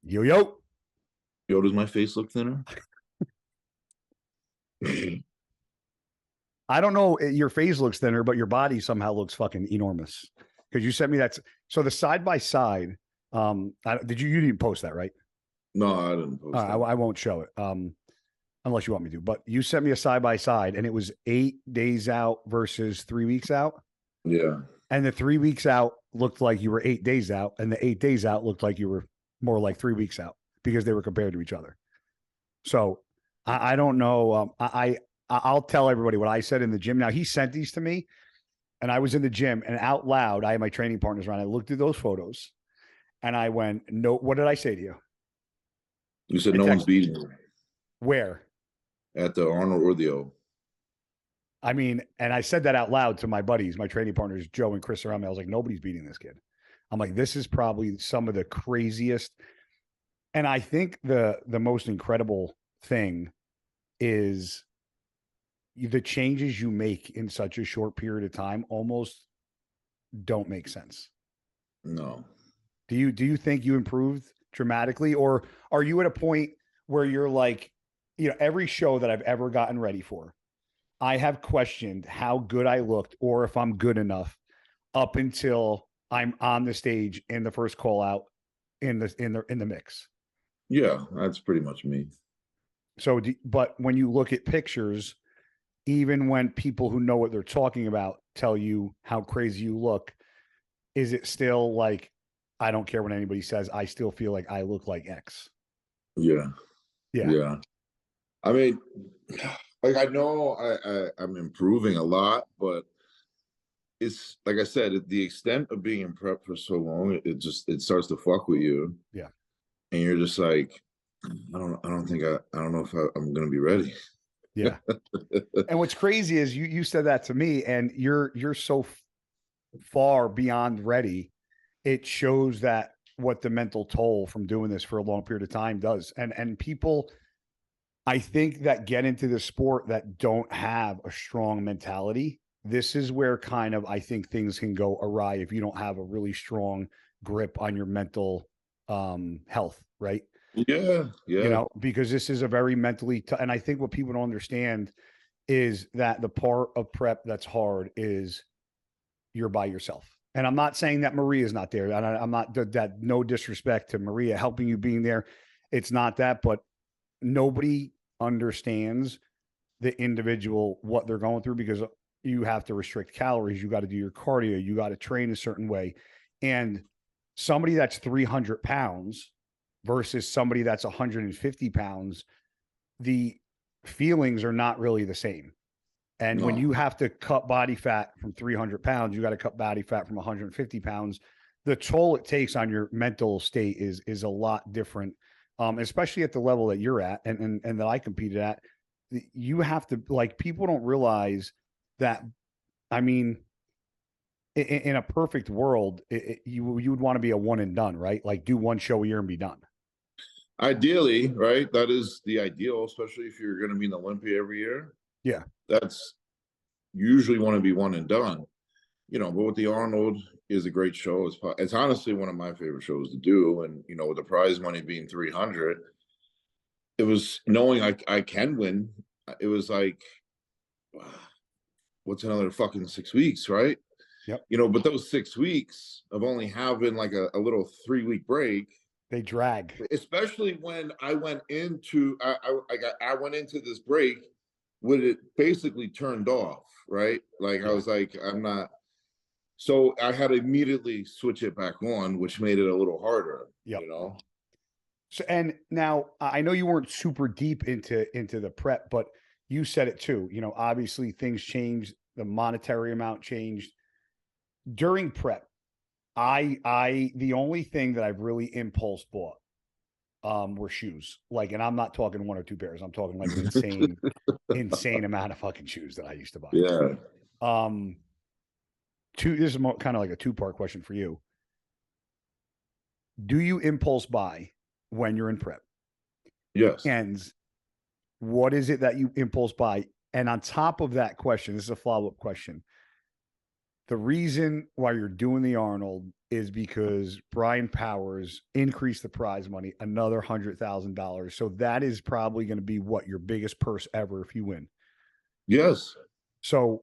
Yo, yo. Yo, does my face look thinner? I don't know. Your face looks thinner, but your body somehow looks fucking enormous. Because you sent me that. So the side by side. Did you? You didn't post that, right? No, I didn't post that. I won't show it. Unless you want me to. But you sent me a side by side, and it was 8 days out versus 3 weeks out. Yeah. And the 3 weeks out looked like you were 8 days out, and the 8 days out looked like you were more like 3 weeks out because they were compared to each other. So I don't know. I'll tell everybody what I said in the gym. Now he sent these to me, and I was in the gym, and out loud, I had my training partners around. I looked at those photos, and I went, "No, what did I say to you?" You said I no one's text beating you where. at the Arnold or the O. I mean, and I said that out loud to my buddies, my training partners, Joe and Chris around me. I was like, nobody's beating this kid. I'm like, this is probably some of the craziest. And I think the most incredible thing is the changes you make in such a short period of time almost don't make sense. No. Do you think you improved dramatically, or are you at a point where you're like, every show that I've ever gotten ready for, I have questioned how good I looked or if I'm good enough up until I'm on the stage in the first call out in the mix. Yeah, that's pretty much me. So, but when you look at pictures, even when people who know what they're talking about tell you how crazy you look, is it still like, I don't care what anybody says, I still feel like I look like X? Yeah. Yeah. Yeah. I mean, like I know I'm improving a lot, but it's like I said, the extent of being in prep for so long, it starts to fuck with you, Yeah. and you're just like, I don't know if I'm gonna be ready. Yeah. And what's crazy is you said that to me, and you're so far beyond ready. It shows that what the mental toll from doing this for a long period of time does. And people, I think, that get into the sport that don't have a strong mentality, this is where kind of I think things can go awry if you don't have a really strong grip on your mental health, right? Yeah, yeah. Because this is a very and I think what people don't understand is that the part of prep that's hard is you're by yourself. And I'm not saying that Maria is not there. And I'm not that, no disrespect to Maria helping you being there. It's not that, but nobody understands the individual, what they're going through, because you have to restrict calories. You got to do your cardio. You got to train a certain way. And somebody that's 300 pounds versus somebody that's 150 pounds, the feelings are not really the same. And when No. you have to cut body fat from 300 pounds, you got to cut body fat from 150 pounds. The toll it takes on your mental state is a lot different, especially at the level that you're at and that I competed at. You have to, like, people don't realize that. I mean, in a perfect world, you would want to be a one and done, right? Like, do one show a year and be done. Ideally, right? That is the ideal, especially if you're going to be in Olympia every year. Yeah, That's usually want to be one and done, but with the Arnold is a great show. It's honestly one of my favorite shows to do. And, with the prize money being 300, it was knowing I can win. It was like, what's another fucking 6 weeks, right? yep. But those 6 weeks of only having like a little 3 week break, They drag. especially when I went into I went into this break with it basically turned off, right? Like I Yeah. was like, I'm not. So I had to immediately switch it back on, which made it a little harder, Yep. you know. So, and now I know you weren't super deep into the prep, but you said it too. Obviously things changed, the monetary amount changed during prep. The only thing that I've really impulse bought were shoes. Like, and I'm not talking one or two pairs. I'm talking like an insane amount of fucking shoes that I used to buy. Yeah. Um, this is kind of like a two-part question for you. Do you impulse buy when you're in prep? Yes. And what is it that you impulse buy? And on top of that question, this is a follow-up question. The reason why you're doing the Arnold is because Brian Powers increased the prize money another $100,000. So that is probably going to be what your biggest purse ever if you win. Yes. So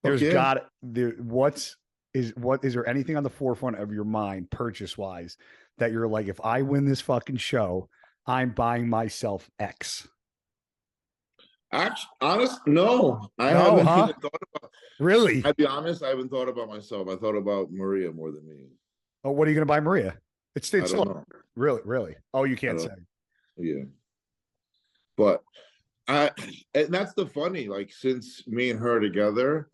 there's Okay. got there. What is there anything on the forefront of your mind, purchase wise, that you're like, if I win this fucking show, I'm buying myself X? Actually, honest, no, I No, haven't huh? even thought about. Really? I'd be honest, I haven't thought about myself. I thought about Maria more than me. Oh, what are you going to buy, Maria? I It's don't still know. really, really. Oh, you I can't say. don't. Yeah, but I and that's the funny. Like since me and her are together,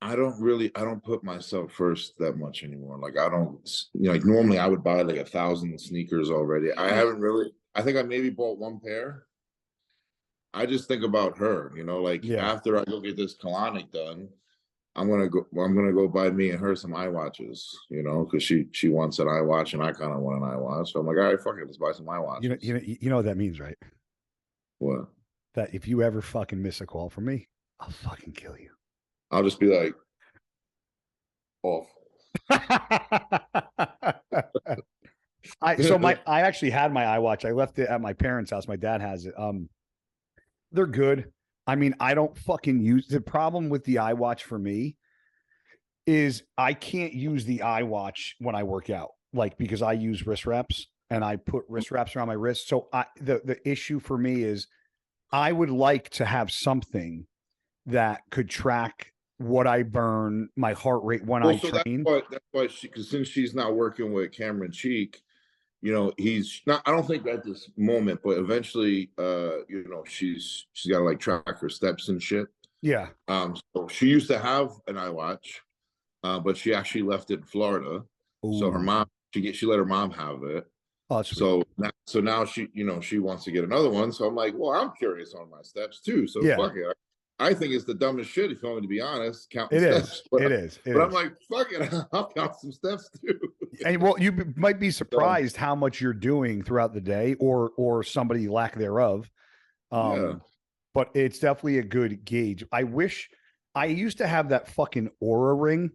I don't put myself first that much anymore. Like I don't, like normally I would buy like 1,000 sneakers already. I haven't really. I think I maybe bought one pair. I just think about her, like Yeah. after I go get this colonic done, I'm gonna go buy me and her some iWatches, because she wants an iWatch and I kind of want an iWatch. So I'm like, all right, fuck it, let's buy some iWatches. You know what that means, right? What? That if you ever fucking miss a call from me, I'll fucking kill you. I'll just be like, off. I actually had my iWatch. I left it at my parents' house. My dad has it. They're good. I mean, I don't fucking use the problem with the iWatch for me is I can't use the iWatch when I work out, like because I use wrist wraps and I put wrist wraps around my wrist. So the issue for me is I would like to have something that could track what I burn, my heart rate when Well, I so train. that's why because since she's not working with Cameron Cheek, he's not. I don't think at this moment, but eventually, she's got to like track her steps and shit. Yeah. So she used to have an iWatch, but she actually left it in Florida. So her Ooh. mom, she let her mom have it. Oh, that's sweet. So now she wants to get another one. So I'm like, well, I'm curious on my steps too. So Yeah. fuck it. I think it's the dumbest shit, if you want me to be honest, counting It steps. is. It is. But I'm like, fuck it, I'll count some steps too. And well, you might be So, surprised how much you're doing throughout the day, or somebody lack thereof. yeah. But it's definitely a good gauge. I wish I used to have that fucking Aura ring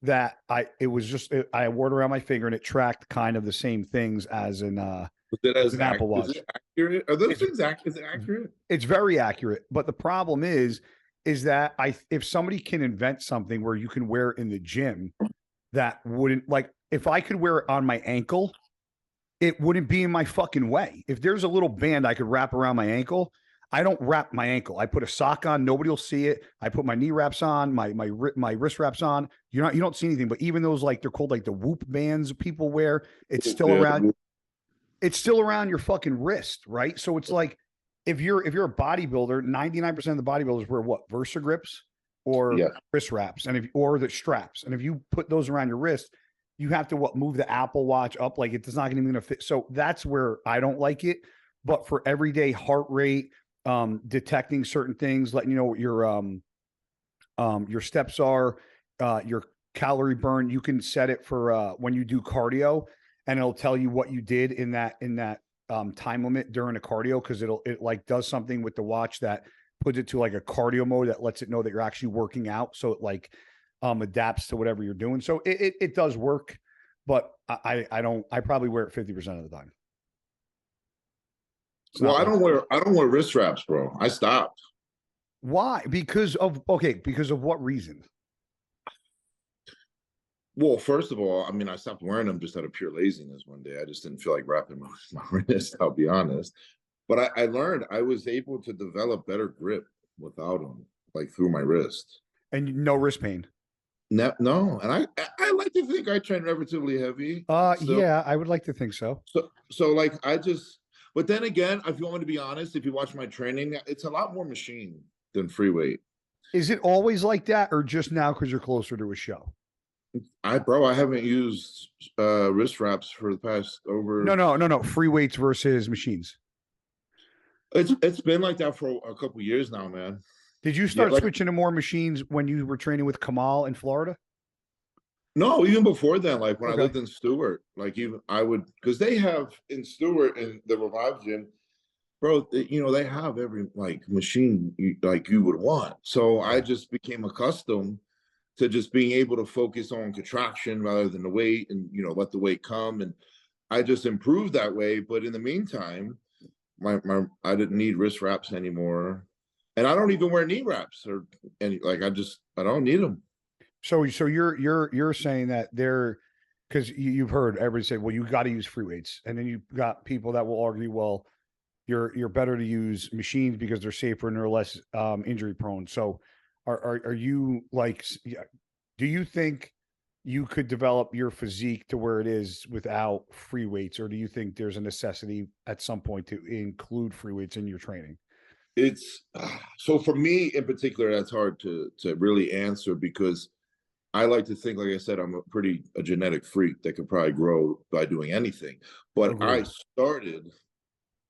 that I wore it around my finger and it tracked kind of the same things as as an Apple Is Watch. it accurate? Are those It's things accurate? Is it accurate? it's very accurate, but the problem is that if somebody can invent something where you can wear it in the gym that wouldn't, like, if I could wear it on my ankle, it wouldn't be in my fucking way. If there's a little band I could wrap around my ankle, I don't wrap my ankle. I put a sock on, nobody will see it. I put my knee wraps on, my wrist wraps on. You don't see anything. But even those, like, they're called like the Whoop bands people wear, it's still Yeah. around. It's still around your fucking wrist, right? So it's like if you're a bodybuilder, 99% of the bodybuilders wear what? Versa grips or Yeah. wrist wraps, or the straps. And if you put those around your wrist, you have to move the Apple Watch up, like it's not even going to fit. So that's where I don't like it. But for everyday heart rate, detecting certain things, letting you know what your steps are, your calorie burn, you can set it for when you do cardio, and it'll tell you what you did in that time limit during a cardio, because it like does something with the watch that puts it to like a cardio mode that lets it know that you're actually working out. So it like adapts to whatever you're doing. So it does work, but I probably wear it 50% of the time. Well, I don't wear wrist wraps, bro. I stopped. Why? Because of what reason? Well, first of all, I mean, I stopped wearing them just out of pure laziness one day. I just didn't feel like wrapping my wrist, I'll be honest. But I learned I was able to develop better grip without them, like through my wrist. And no wrist pain. No, and I like to think I train relatively heavy. Yeah, I would like to think so. So like but then again, if you want me to be honest, if you watch my training, it's a lot more machine than free weight. Is it always like that, or just now because you're closer to a show? I haven't used wrist wraps for the past over. No. Free weights versus machines. It's been like that for a couple years now, man. Did you start switching to more machines when you were training with Kamal in Florida? No, even before then, like when I lived in Stewart, like even I would, because they have in Stewart in the Revive gym, bro, they have every like machine like you would want. So I just became accustomed to just being able to focus on contraction rather than the weight, and let the weight come. And I just improved that way. But in the meantime, my I didn't need wrist wraps anymore, and I don't even wear knee wraps or any, like, I don't need them. So you're saying that they're, because you've heard everybody say, well, you got to use free weights, and then you've got people that will argue, well, you're better to use machines because they're safer and they're less injury prone. So are you like, do you think you could develop your physique to where it is without free weights, or do you think there's a necessity at some point to include free weights in your training? It's so for me in particular, that's hard to really answer, because I like to think, like I said, I'm a genetic freak that could probably grow by doing anything. But I Agreed. started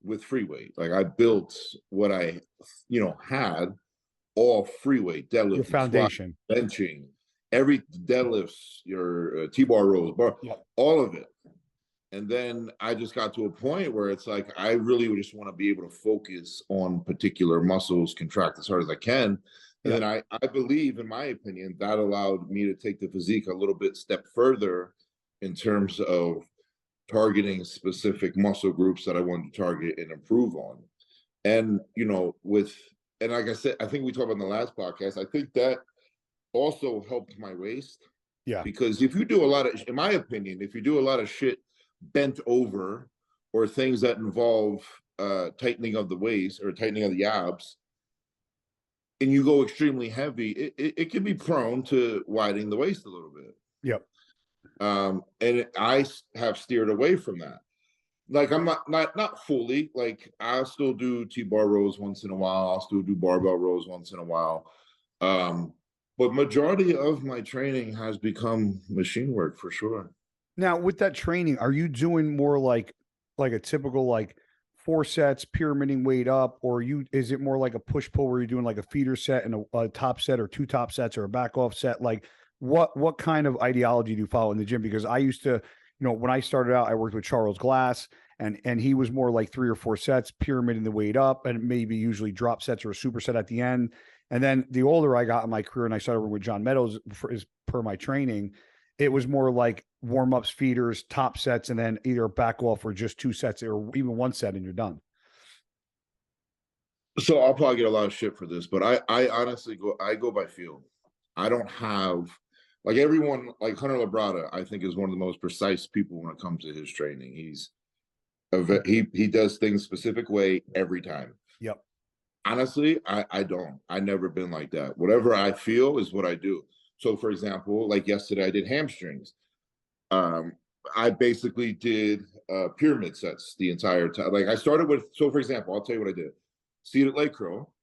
with free weight. Like, I built what I, had all free weight, Your deadlifting, squat, foundation. benching, every deadlifts, your T-bar rows, bar, Yep. all of it. And then I just got to a point where it's like, I really just want to be able to focus on particular muscles, contract as hard as I can. And Yep. then I believe, in my opinion, that allowed me to take the physique a little bit step further in terms of targeting specific muscle groups that I wanted to target and improve on. And, and like I said, I think we talked about in the last podcast, I think that also helped my waist. Yeah. Because if you do a lot of, in my opinion, if you do a lot of shit bent over, or things that involve tightening of the waist or tightening of the abs, and you go extremely heavy, it can be prone to widening the waist a little bit. Yep. I have steered away from that. Like, I'm not fully, like, I'll still do T-bar rows once in a while. I'll still do barbell rows once in a while. But majority of my training has become machine work for sure. Now, with that training, are you doing more like a typical like 4 sets, pyramiding weight up, or is it more like a push pull where you're doing like a feeder set and a top set, or 2 top sets, or a back off set? Like, what kind of ideology do you follow in the gym? Because I used to, when I started out, I worked with Charles Glass, and he was more like 3 or 4 sets, pyramiding the weight up, and maybe usually drop sets or a superset at the end. And then the older I got in my career, and I started with John Meadows per my training, it was more like warm ups, feeders, top sets, and then either back off or just 2 sets, or even 1 set, and you're done. So I'll probably get a lot of shit for this, but I honestly go by feel. I don't have, like, everyone, like Hunter Labrada, I think, is one of the most precise people when it comes to his training. He does things specific way every time. Yep. Honestly, I don't. I never been like that. Whatever I feel is what I do. So, for example, like yesterday, I did hamstrings. I basically did pyramid sets the entire time. Like, I started with, so for example, I'll tell you what I did. Seated leg curl.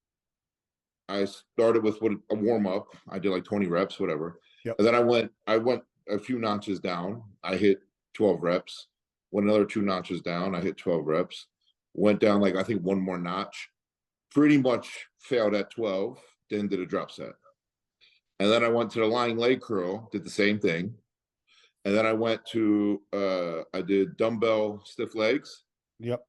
I started with a warm up. I did like 20 reps, whatever. Yep. And then I went a few notches down. I hit 12 reps. Went another 2 notches down. I hit 12 reps. Went down, like, I think, one more notch. Pretty much failed at 12. Then did a drop set. And then I went to the lying leg curl. Did the same thing. And then I went to I did dumbbell stiff legs. Yep.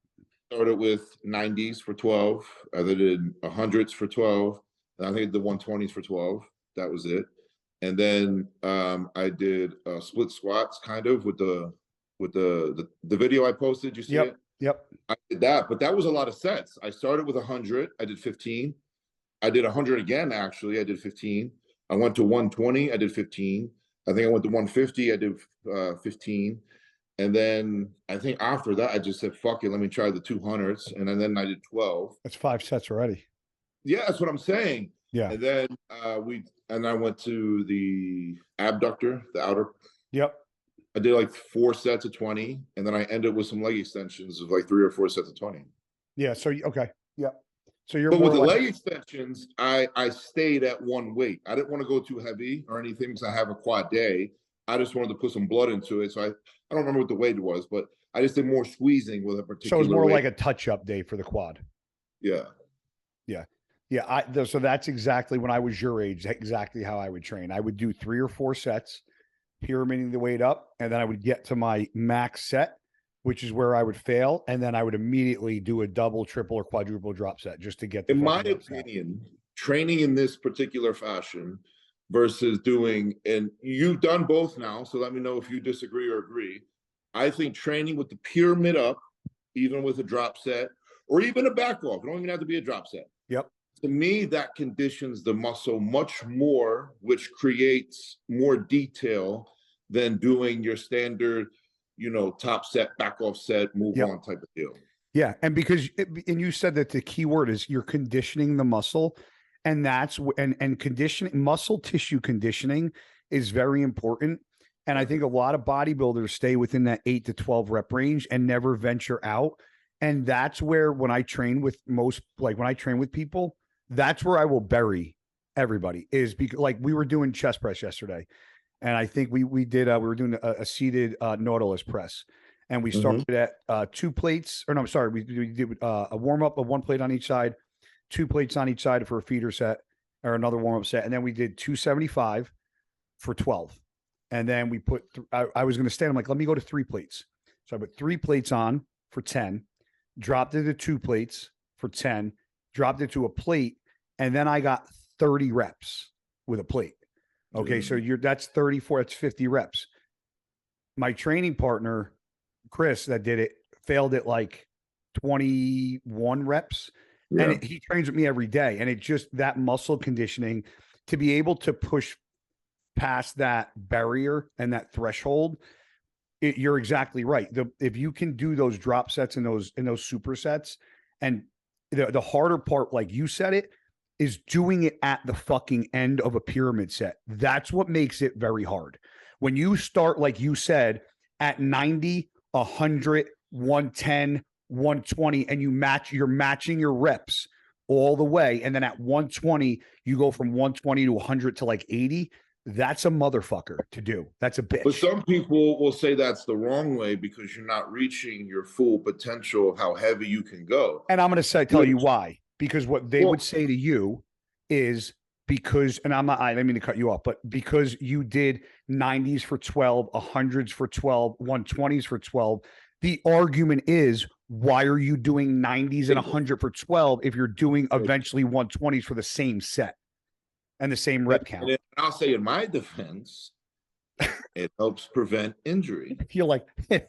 Started with 90s for 12. I did 100s for 12. And I think the 120s for 12. That was it. And then I did split squats, kind of, with the video I posted. You see it? Yep. I did that, but that was a lot of sets. I started with 100. I did 15. I did 100 again, actually. I did 15. I went to 120. I did 15. I think I went to 150. I did 15. And then I think after that, I just said, fuck it, let me try the 200s. And then I did 12. That's 5 sets already. Yeah, that's what I'm saying. Yeah. And then I went to the abductor, the outer. Yep. I did like 4 sets of 20. And then I ended with some leg extensions of like 3 or 4 sets of 20. Yeah. So, okay. Yep. So you're But more with the like, leg extensions, I stayed at one weight. I didn't want to go too heavy or anything because I have a quad day. I just wanted to put some blood into it. So I don't remember what the weight was, but I just did more squeezing with a particular. so it's more weight. like a touch-up day for the quad. Yeah. Yeah. Yeah. So that's exactly, when I was your age, exactly how I would train. I would do 3 or 4 sets, pyramiding the weight up, and then I would get to my max set, which is where I would fail, and then I would immediately do a double, triple, or quadruple drop set just to get. In my opinion, training in this particular fashion versus doing, and you've done both now, so let me know if you disagree or agree. I think training with the pyramid up, even with a drop set, or even a back off, it don't even have to be a drop set. Yep. To me, that conditions the muscle much more, which creates more detail than doing your standard, top set, back off set, move Yep. on type of deal. Yeah. And and you said that the key word is you're conditioning the muscle, and and conditioning, muscle tissue conditioning is very important. And I think a lot of bodybuilders stay within that 8 to 12 rep range and never venture out. And that's where, when I train with when I train with people, that's where I will bury everybody, is because, like, we were doing chest press yesterday. And I think we were doing a seated Nautilus press, and we started at 2 plates, or no, I'm sorry, we did a warm up of 1 plate on each side, 2 plates on each side for a feeder set or another warm up set, and then we did 275 for 12, and then we put. I was going to stand. I'm like, let me go to 3 plates, so I put 3 plates on for 10, dropped it to 2 plates for 10, dropped it to a plate, and then I got 30 reps with a plate. Okay, so that's 34, that's 50 reps. My training partner, Chris, that did it, failed at like 21 reps. Yeah. And he trains with me every day. And it just, that muscle conditioning, to be able to push past that barrier and that threshold, you're exactly right. If you can do those drop sets and those supersets, and the harder part, like you said it, is doing it at the fucking end of a pyramid set. That's what makes it very hard. When you start, like you said, at 90, 100, 110, 120, and you're matching your reps all the way. And then at 120, you go from 120 to 100 to like 80. That's a motherfucker to do. That's a bitch. But some people will say that's the wrong way because you're not reaching your full potential of how heavy you can go. And I'm going to tell you why. Because what they would say to you is, because, and I didn't mean to cut you off, but because you did 90s for 12, 100s for 12, 120s for 12, the argument is, why are you doing 90s and 100 for 12 if you're doing eventually 120s for the same set and the same rep count? And I'll say, in my defense, it helps prevent injury. I feel like,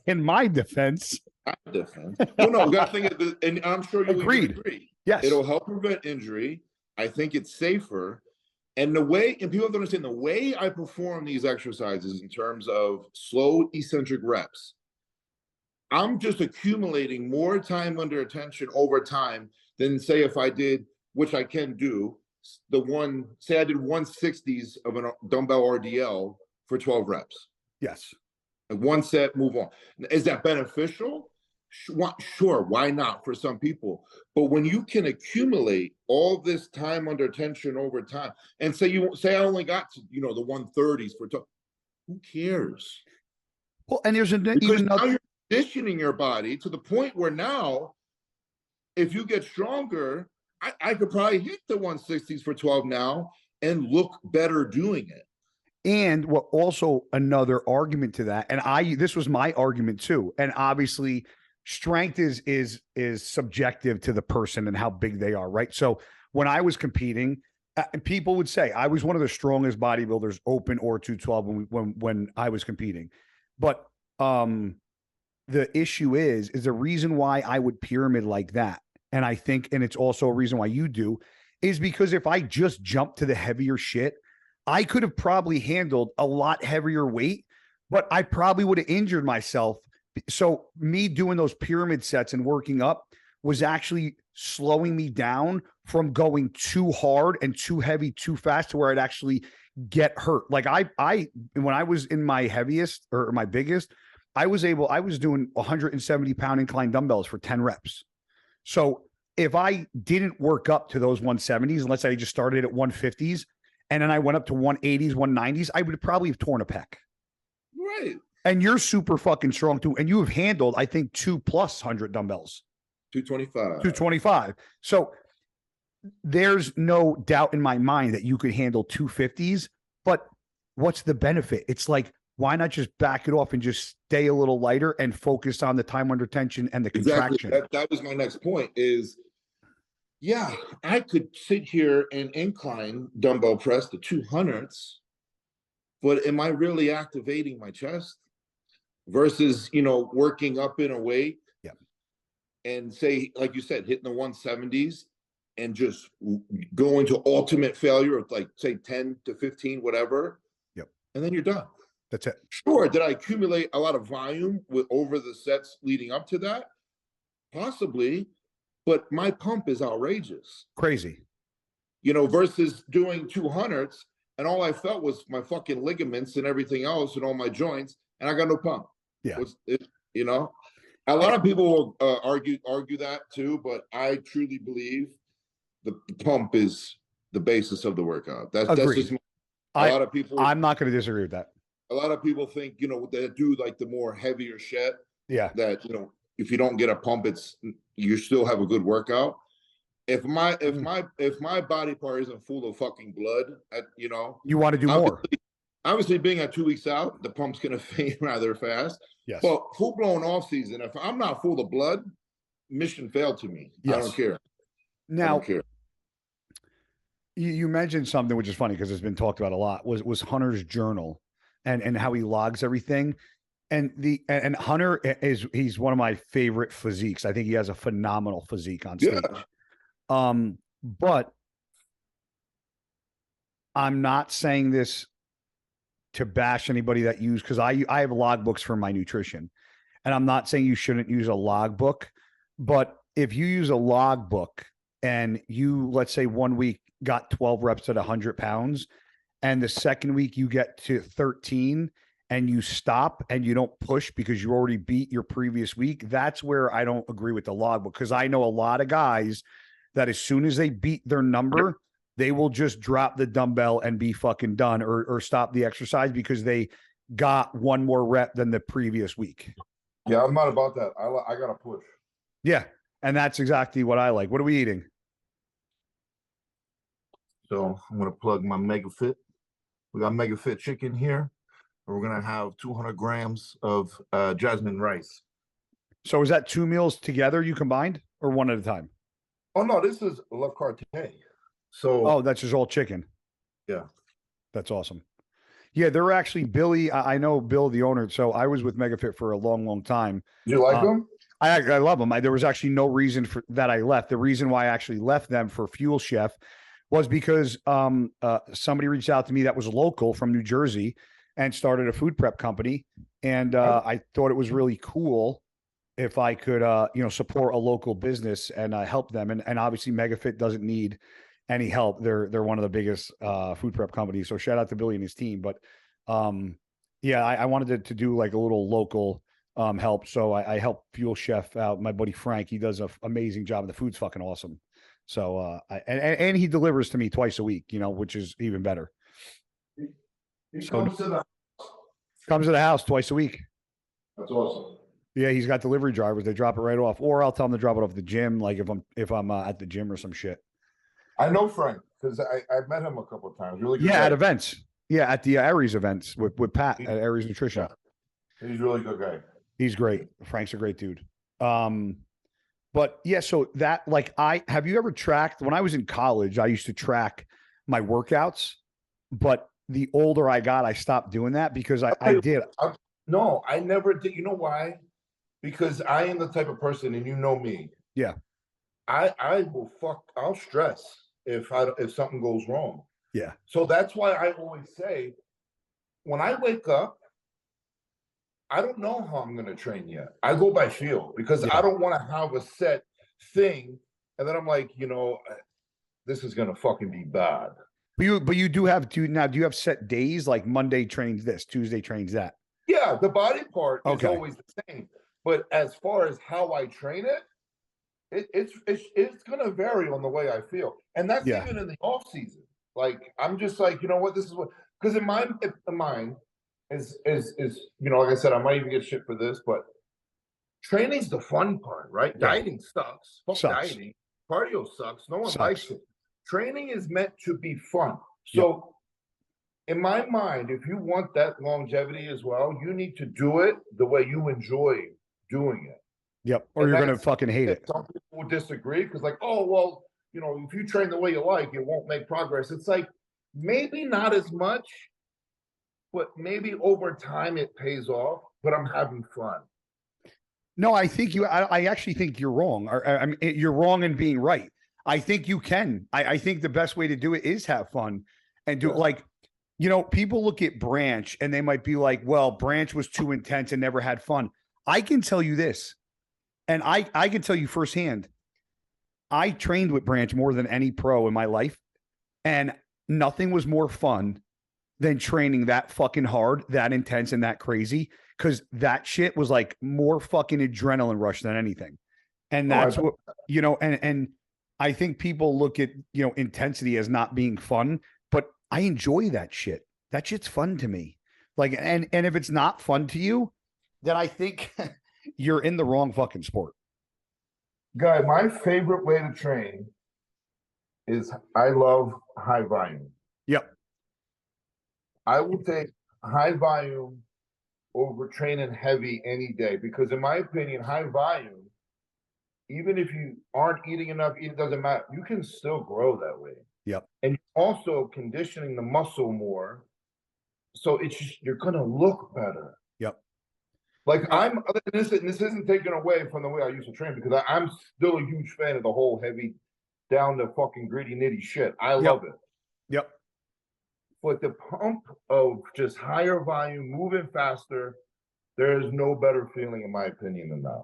in my defense. Well, no, got to think of this, and I'm sure you agree. Yes, it'll help prevent injury. I think it's safer, and people have to understand the way I perform these exercises in terms of slow eccentric reps. I'm just accumulating more time under attention over time than, say, if I did, which I can do, say I did 160s of a dumbbell RDL for 12 reps. Yes. Like 1 set, move on. Is that beneficial? Sure, why not for some people? But when you can accumulate all this time under tension over time, and say I only got to, the 130s for 12, who cares? Well, and there's now you're conditioning your body to the point where now, if you get stronger, I could probably hit the 160s for 12 now and look better doing it. And what also another argument to that, and this was my argument too, and obviously strength is subjective to the person and how big they are, right? So when I was competing, people would say I was one of the strongest bodybuilders, open or 212, when I was competing. But the issue is the reason why I would pyramid like that, and I think, and it's also a reason why you do, is because if I just jumped to the heavier shit, I could have probably handled a lot heavier weight, but I probably would have injured myself. So me doing those pyramid sets and working up was actually slowing me down from going too hard and too heavy too fast to where I'd actually get hurt. Like when I was in my heaviest or my biggest, I was doing 170-pound incline dumbbells for 10 reps. So if I didn't work up to those 170s, unless I just started at 150s, and then I went up to 180s, 190s, I would probably have torn a pec. Right. And you're super fucking strong too. And you have handled, I think, 200+ dumbbells. 225. So there's no doubt in my mind that you could handle 250s, but what's the benefit? It's like, why not just back it off and just stay a little lighter and focus on the time under tension and the contraction? Exactly. That was my next point, is Yeah, I could sit here and incline dumbbell press the 200s, but am I really activating my chest versus, working up in a weight Yeah. and say, like you said, hitting the 170s and just going to ultimate failure of like say 10 to 15, whatever. Yep. And then you're done. That's it. Sure. Did I accumulate a lot of volume with over the sets leading up to that? Possibly, but my pump is outrageous. Crazy. Versus doing 200s and all I felt was my fucking ligaments and everything else and all my joints, and I got no pump. Yeah. A lot of people will argue that too, but I truly believe the pump is the basis of the workout. That's just a lot of people. I'm not going to disagree with that. A lot of people think they do like the more heavier shit. Yeah. That if you don't get a pump, you still have a good workout. If my body part isn't full of fucking blood, you want to do more. Obviously, being at 2 weeks out, the pump's gonna fade rather fast. Yes. But full blown off season, if I'm not full of blood, mission failed to me. Yes. I don't care. Now, I don't care. You mentioned something which is funny because it's been talked about a lot. Was Hunter's journal and how he logs everything. And Hunter he's one of my favorite physiques. I think he has a phenomenal physique on stage. Yeah. But I'm not saying this to bash anybody that because I have logbooks for my nutrition, and I'm not saying you shouldn't use a logbook, but if you use a logbook and you, let's say 1 week got 12 reps at 100 pounds, and the second week you get to 13 and you stop and you don't push because you already beat your previous week, that's where I don't agree with the logbook, because I know a lot of guys that as soon as they beat their number, they will just drop the dumbbell and be fucking done or stop the exercise because they got one more rep than the previous week. Yeah, I'm not about that. I got to push. Yeah, and that's exactly what I like. What are we eating? So I'm going to plug my MegaFit. We got MegaFit chicken here. And we're going to have 200 grams of jasmine rice. So is that 2 meals together you combined or one at a time? Oh, no, this is La Carte. So, that's just all chicken. Yeah. That's awesome. Yeah, they're actually Billy. I know Bill, the owner. So I was with MegaFit for a long, long time. You like them? I love them. There was actually no reason for that I left. The reason why I actually left them for Fuel Chef was because somebody reached out to me that was local from New Jersey and started a food prep company. And I thought it was really cool if I could, support a local business and help them. And obviously MegaFit doesn't need any help. They're one of the biggest food prep companies. So shout out to Billy and his team. But I wanted to do like a little local help. So I helped Fuel Chef out. My buddy Frank, he does an amazing job. The food's fucking awesome. So and he delivers to me twice a week, which is even better. He comes to the house twice a week. That's awesome. Yeah, he's got delivery drivers. They drop it right off, or I'll tell them to drop it off at the gym, like if I'm at the gym or some shit. I know Frank because I met him a couple of times. Really good guy. At events. Yeah, at the Aries events with Pat at Aries Nutrition. Yeah. He's a really good guy. He's great. Frank's a great dude. But yeah, so that have you ever tracked? When I was in college, I used to track my workouts, but the older I got, I stopped doing that because I did. No, I never did. You know why? Because I am the type of person, and you know me. Yeah. I'll stress if something goes wrong. Yeah. So that's why I always say, when I wake up, I don't know how I'm going to train yet. I go by feel because I don't want to have a set thing. And then I'm like, this is going to fucking be bad. But you do have do you have set days, like Monday trains this, Tuesday trains that? Yeah. The body part is always the same. But as far as how I train it's going to vary on the way I feel. And that's even in the off season. Like, I'm just like, you know what, this is what, because in mine is like I said, I might even get shit for this, but training's the fun part, right? Yeah. Dieting sucks. Dieting. Cardio sucks. No one likes it. Training is meant to be fun. So in my mind, if you want that longevity as well, you need to do it the way you enjoy doing it. Yep. Or you're going to fucking hate it. Some people will disagree because you know, if you train the way you like, it won't make progress. It's like maybe not as much, but maybe over time it pays off, but I'm having fun. No, I think I actually think you're wrong. I mean, you're wrong in being right. I think you can. I think the best way to do it is have fun and do it like, you know, people look at Branch and they might be like, well, Branch was too intense and never had fun. I can tell you this, and I can tell you firsthand, I trained with Branch more than any pro in my life, and nothing was more fun than training that fucking hard, that intense, and that crazy. Because that shit was like more fucking adrenaline rush than anything. And that's what, you know, and I think people look at, you know, intensity as not being fun, but I enjoy that shit. That shit's fun to me. Like, and if it's not fun to you, then I think you're in the wrong fucking sport. Guy, my favorite way to train is I love high volume. Yep. I will take high volume over training heavy any day because, in my opinion, high volume, even if you aren't eating enough, it doesn't matter. You can still grow that way. Yep. And also conditioning the muscle more. So it's just, you're going to look better. Yep. Like this isn't taken away from the way I used to train because I'm still a huge fan of the whole heavy down to fucking gritty nitty shit. I love it. Yep. But the pump of just higher volume, moving faster, there is no better feeling, in my opinion, than that.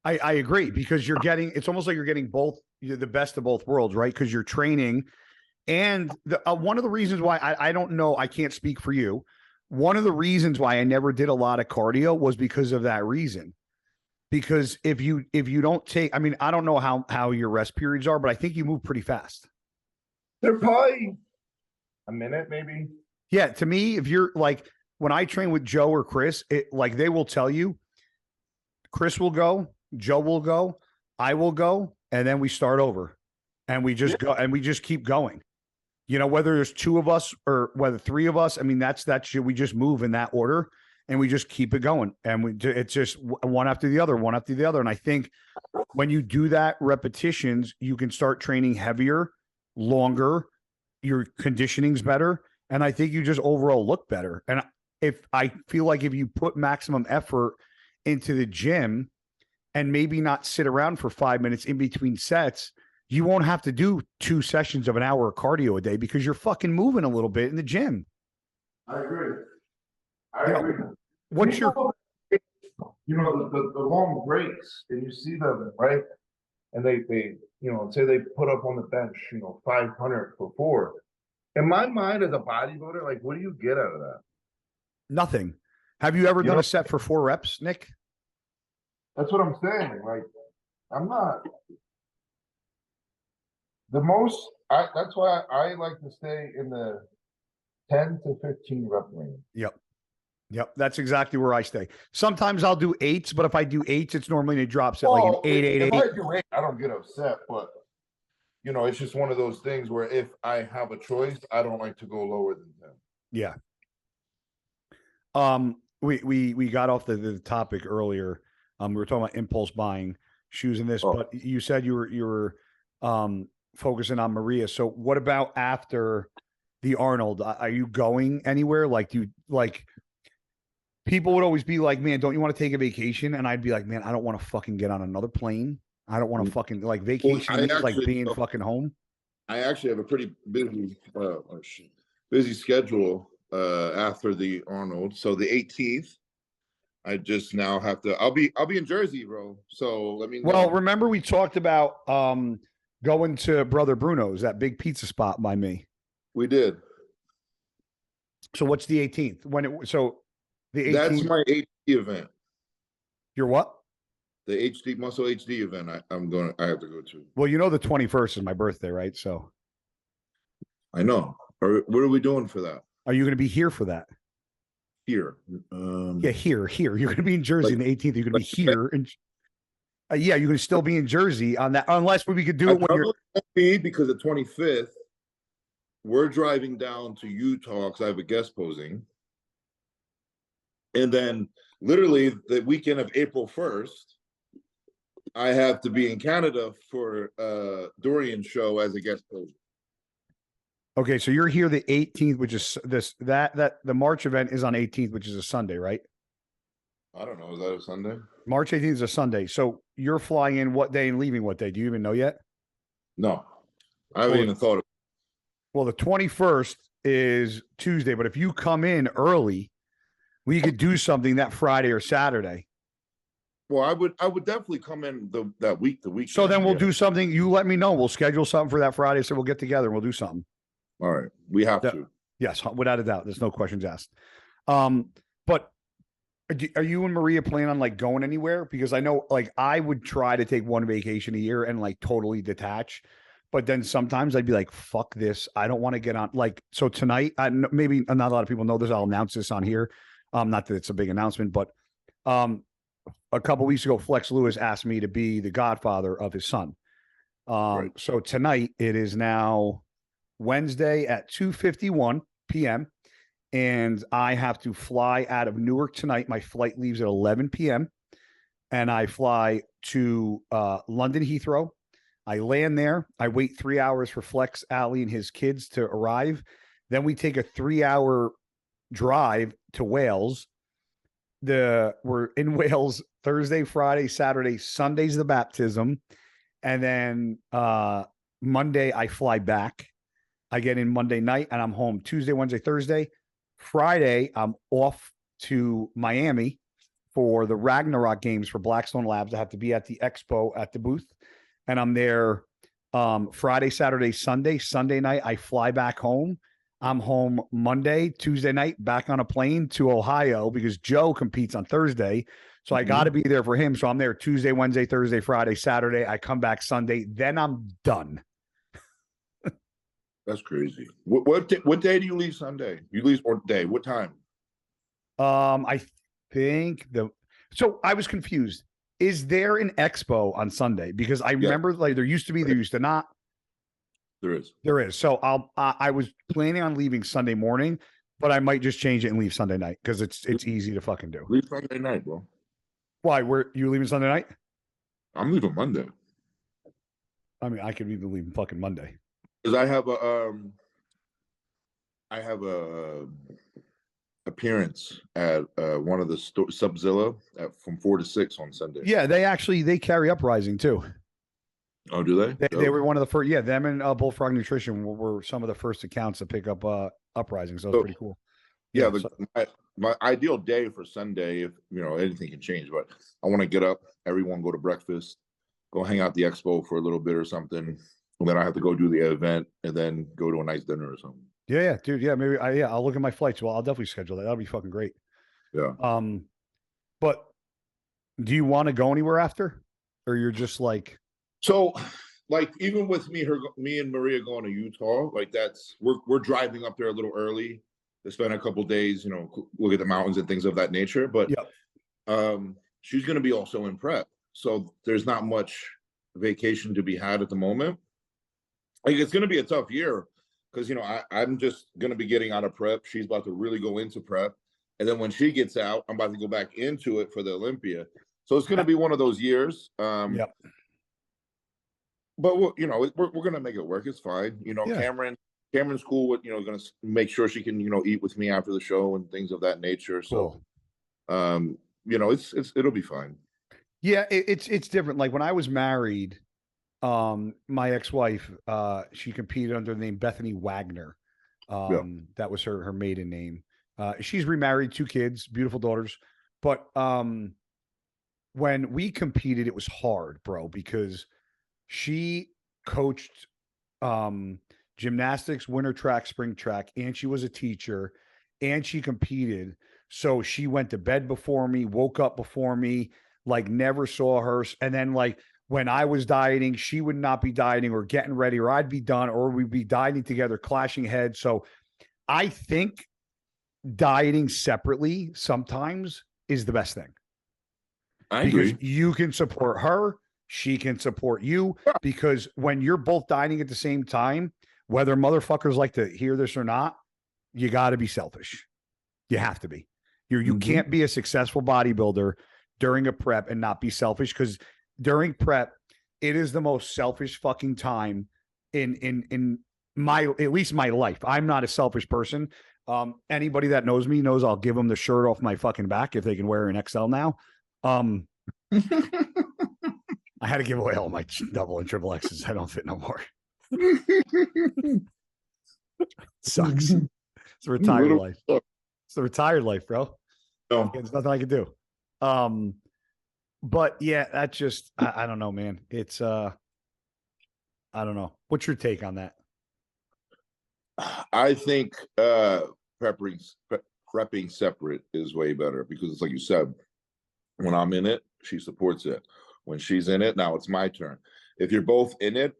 I agree because you're getting, it's almost like you're getting both, the best of both worlds, right? Because you're training. And one of the reasons why I don't know, I can't speak for you. One of the reasons why I never did a lot of cardio was because of that reason. Because if you don't take, I mean, I don't know how your rest periods are, but I think you move pretty fast. They're probably a minute, maybe. Yeah, to me, if you're like, when I train with Joe or Chris, it like they will tell you, Chris will go, Joe will go, I will go, and then we start over, and we just go, and we just keep going. You know, whether there's two of us or whether three of us, I mean, that's we just move in that order, and we just keep it going, and it's just one after the other, one after the other. And I think when you do that repetitions, you can start training heavier, longer. Your conditioning's better, and I think you just overall look better. And I feel like if you put maximum effort into the gym and maybe not sit around for 5 minutes in between sets, you won't have to do 2 sessions of an hour of cardio a day because you're fucking moving a little bit in the gym. I agree. I agree. What's your, you know, the long breaks, and you see them, right? And they you know, say they put up on the bench, you know, 500 for 4. In my mind, as a bodybuilder, like, what do you get out of that? Nothing. Have you ever done a set for 4 reps, Nick? That's what I'm saying. Like, I'm not the most. That's why I like to stay in the 10 to 15 rep range. Yep. That's exactly where I stay. Sometimes I'll do 8s, but if I do 8s, it's normally it drops at like an 8. If I do 8, I don't get upset, but you know, it's just one of those things where if I have a choice, I don't like to go lower than 10. Yeah. We got off the topic earlier. We were talking about impulse buying shoes and this, but you said you were focusing on Maria. So what about after the Arnold? Are you going anywhere? Like, do you like? People would always be like, "Man, don't you want to take a vacation?" And I'd be like, "Man, I don't want to fucking get on another plane. I don't want to fucking like vacation, like being fucking home." I actually have a pretty busy schedule after the Arnold. So the 18th, I just now have to. I'll be in Jersey, bro. So let me know. Well, remember we talked about going to Brother Bruno's, that big pizza spot by me. We did. So what's the 18th? The 18th. That's my HD event. Your what? The HD Muscle HD event. I have to go to. Well, you know the 21st is my birthday, right? So I know. What are we doing for that? Are you going to be here for that? Here. Yeah, here. You're going to be in Jersey on the 18th. You're going to be here, and yeah, you're going to still be in Jersey on that, unless we could do it when you're. Because the 25th, we're driving down to Utah because I have a guest posing. And then literally the weekend of April 1st, I have to be in Canada for Dorian's show as a guest coach. Okay, so you're here the 18th, which is that the March event is on 18th, which is a Sunday, right? I don't know. Is that a Sunday? March 18th is a Sunday. So you're flying in what day and leaving what day? Do you even know yet? No, I haven't even thought of it. Well, the 21st is Tuesday, but if you come in early, we could do something that Friday or Saturday. Well, I would definitely come in the week. So then we'll do something. You let me know. We'll schedule something for that Friday. So we'll get together and we'll do something. All right. We have to. Yes, without a doubt. There's no questions asked. But are you and Maria planning on like going anywhere? Because I know like I would try to take one vacation a year and like totally detach. But then sometimes I'd be like, fuck this. I don't want to get on. Like, so tonight, maybe not a lot of people know this. I'll announce this on here. Not that it's a big announcement, but a couple weeks ago, Flex Lewis asked me to be the godfather of his son. Right. So tonight, it is now Wednesday at 2:51 p.m. And I have to fly out of Newark tonight. My flight leaves at 11 p.m. And I fly to London Heathrow. I land there. I wait 3 hours for Flex, Ali, and his kids to arrive. Then we take a 3-hour drive to Wales. We're in Wales Thursday, Friday, Saturday, Sunday's the baptism. And then Monday, I fly back. I get in Monday night and I'm home Tuesday, Wednesday, Thursday. Friday, I'm off to Miami for the Ragnarok games for Blackstone Labs. I have to be at the expo at the booth. And I'm there Friday, Saturday, Sunday. Sunday night, I fly back home. I'm home Monday, Tuesday night, back on a plane to Ohio because Joe competes on Thursday. So I got to be there for him. So I'm there Tuesday, Wednesday, Thursday, Friday, Saturday. I come back Sunday. Then I'm done. That's crazy. What day do you leave Sunday? You leave what day? What time? I think so I was confused. Is there an expo on Sunday? Because I remember like there used to be, there used to not. There is. There is. So I was planning on leaving Sunday morning, but I might just change it and leave Sunday night because it's easy to fucking do. Leave Sunday night, bro. Why? Where you leaving Sunday night? I'm leaving Monday. I mean, I could even leave fucking Monday. Because I have a appearance at one of the Subzilla from 4 to 6 on Sunday. Yeah, they carry Uprising too. Oh, do they? They were one of the first. Yeah, them and Bullfrog Nutrition were some of the first accounts to pick up Uprising. So it's pretty cool. Yeah, my ideal day for Sunday, if anything can change, but I want to get up, everyone go to breakfast, go hang out at the expo for a little bit or something, and then I have to go do the event and then go to a nice dinner or something. Yeah, dude. Yeah, maybe I'll look at my flights. Well, I'll definitely schedule that. That'll be fucking great. Yeah. But do you want to go anywhere after, or you're just like? So, like, even with me and Maria going to Utah, like we're driving up there a little early to spend a couple days, look at the mountains and things of that nature. But she's going to be also in prep, so there's not much vacation to be had at the moment. Like, it's going to be a tough year because I'm just going to be getting out of prep. She's about to really go into prep, and then when she gets out, I'm about to go back into it for the Olympia. So it's going to be one of those years. But we're gonna make it work. It's fine. Cameron's cool with gonna make sure she can eat with me after the show and things of that nature. So, it'll be fine. Yeah, it's different. Like when I was married, my ex-wife, she competed under the name Bethany Wagner. That was her maiden name. She's remarried, 2 kids, beautiful daughters. But when we competed, it was hard, bro, because she coached gymnastics, winter track, spring track, and she was a teacher, and she competed. So she went to bed before me, woke up before me, like never saw her. And then like when I was dieting, she would not be dieting or getting ready, or I'd be done, or we'd be dieting together, clashing heads. So I think dieting separately sometimes is the best thing. I agree. Because you can support her. She can support you, because when you're both dieting at the same time, whether motherfuckers like to hear this or not, you got to be selfish. You have to be. You can't be a successful bodybuilder during a prep and not be selfish, because during prep, it is the most selfish fucking time in my, at least my life. I'm not a selfish person. Anybody that knows me knows I'll give them the shirt off my fucking back if they can wear an XL now. I had to give away all my double and triple X's. I don't fit no more. Sucks. It's a retired life. It's the retired life, bro. No. There's nothing I can do. But yeah, that just I don't know, man. It's I don't know. What's your take on that? I think prepping separate is way better because it's like you said, when I'm in it, she supports it. When she's in it, now it's my turn. If you're both in it,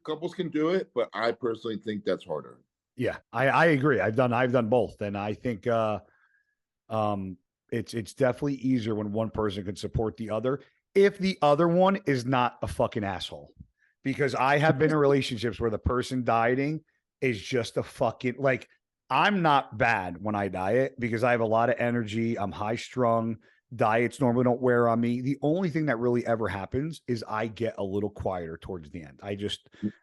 couples can do it, but I personally think that's harder. Yeah, I agree. I've done both, and I think it's definitely easier when one person can support the other if the other one is not a fucking asshole. Because I have been in relationships where the person dieting is just a fucking like, I'm not bad when I diet because I have a lot of energy. I'm high strung. Diets normally don't wear on me. The only thing that really ever happens is I get a little quieter towards the end.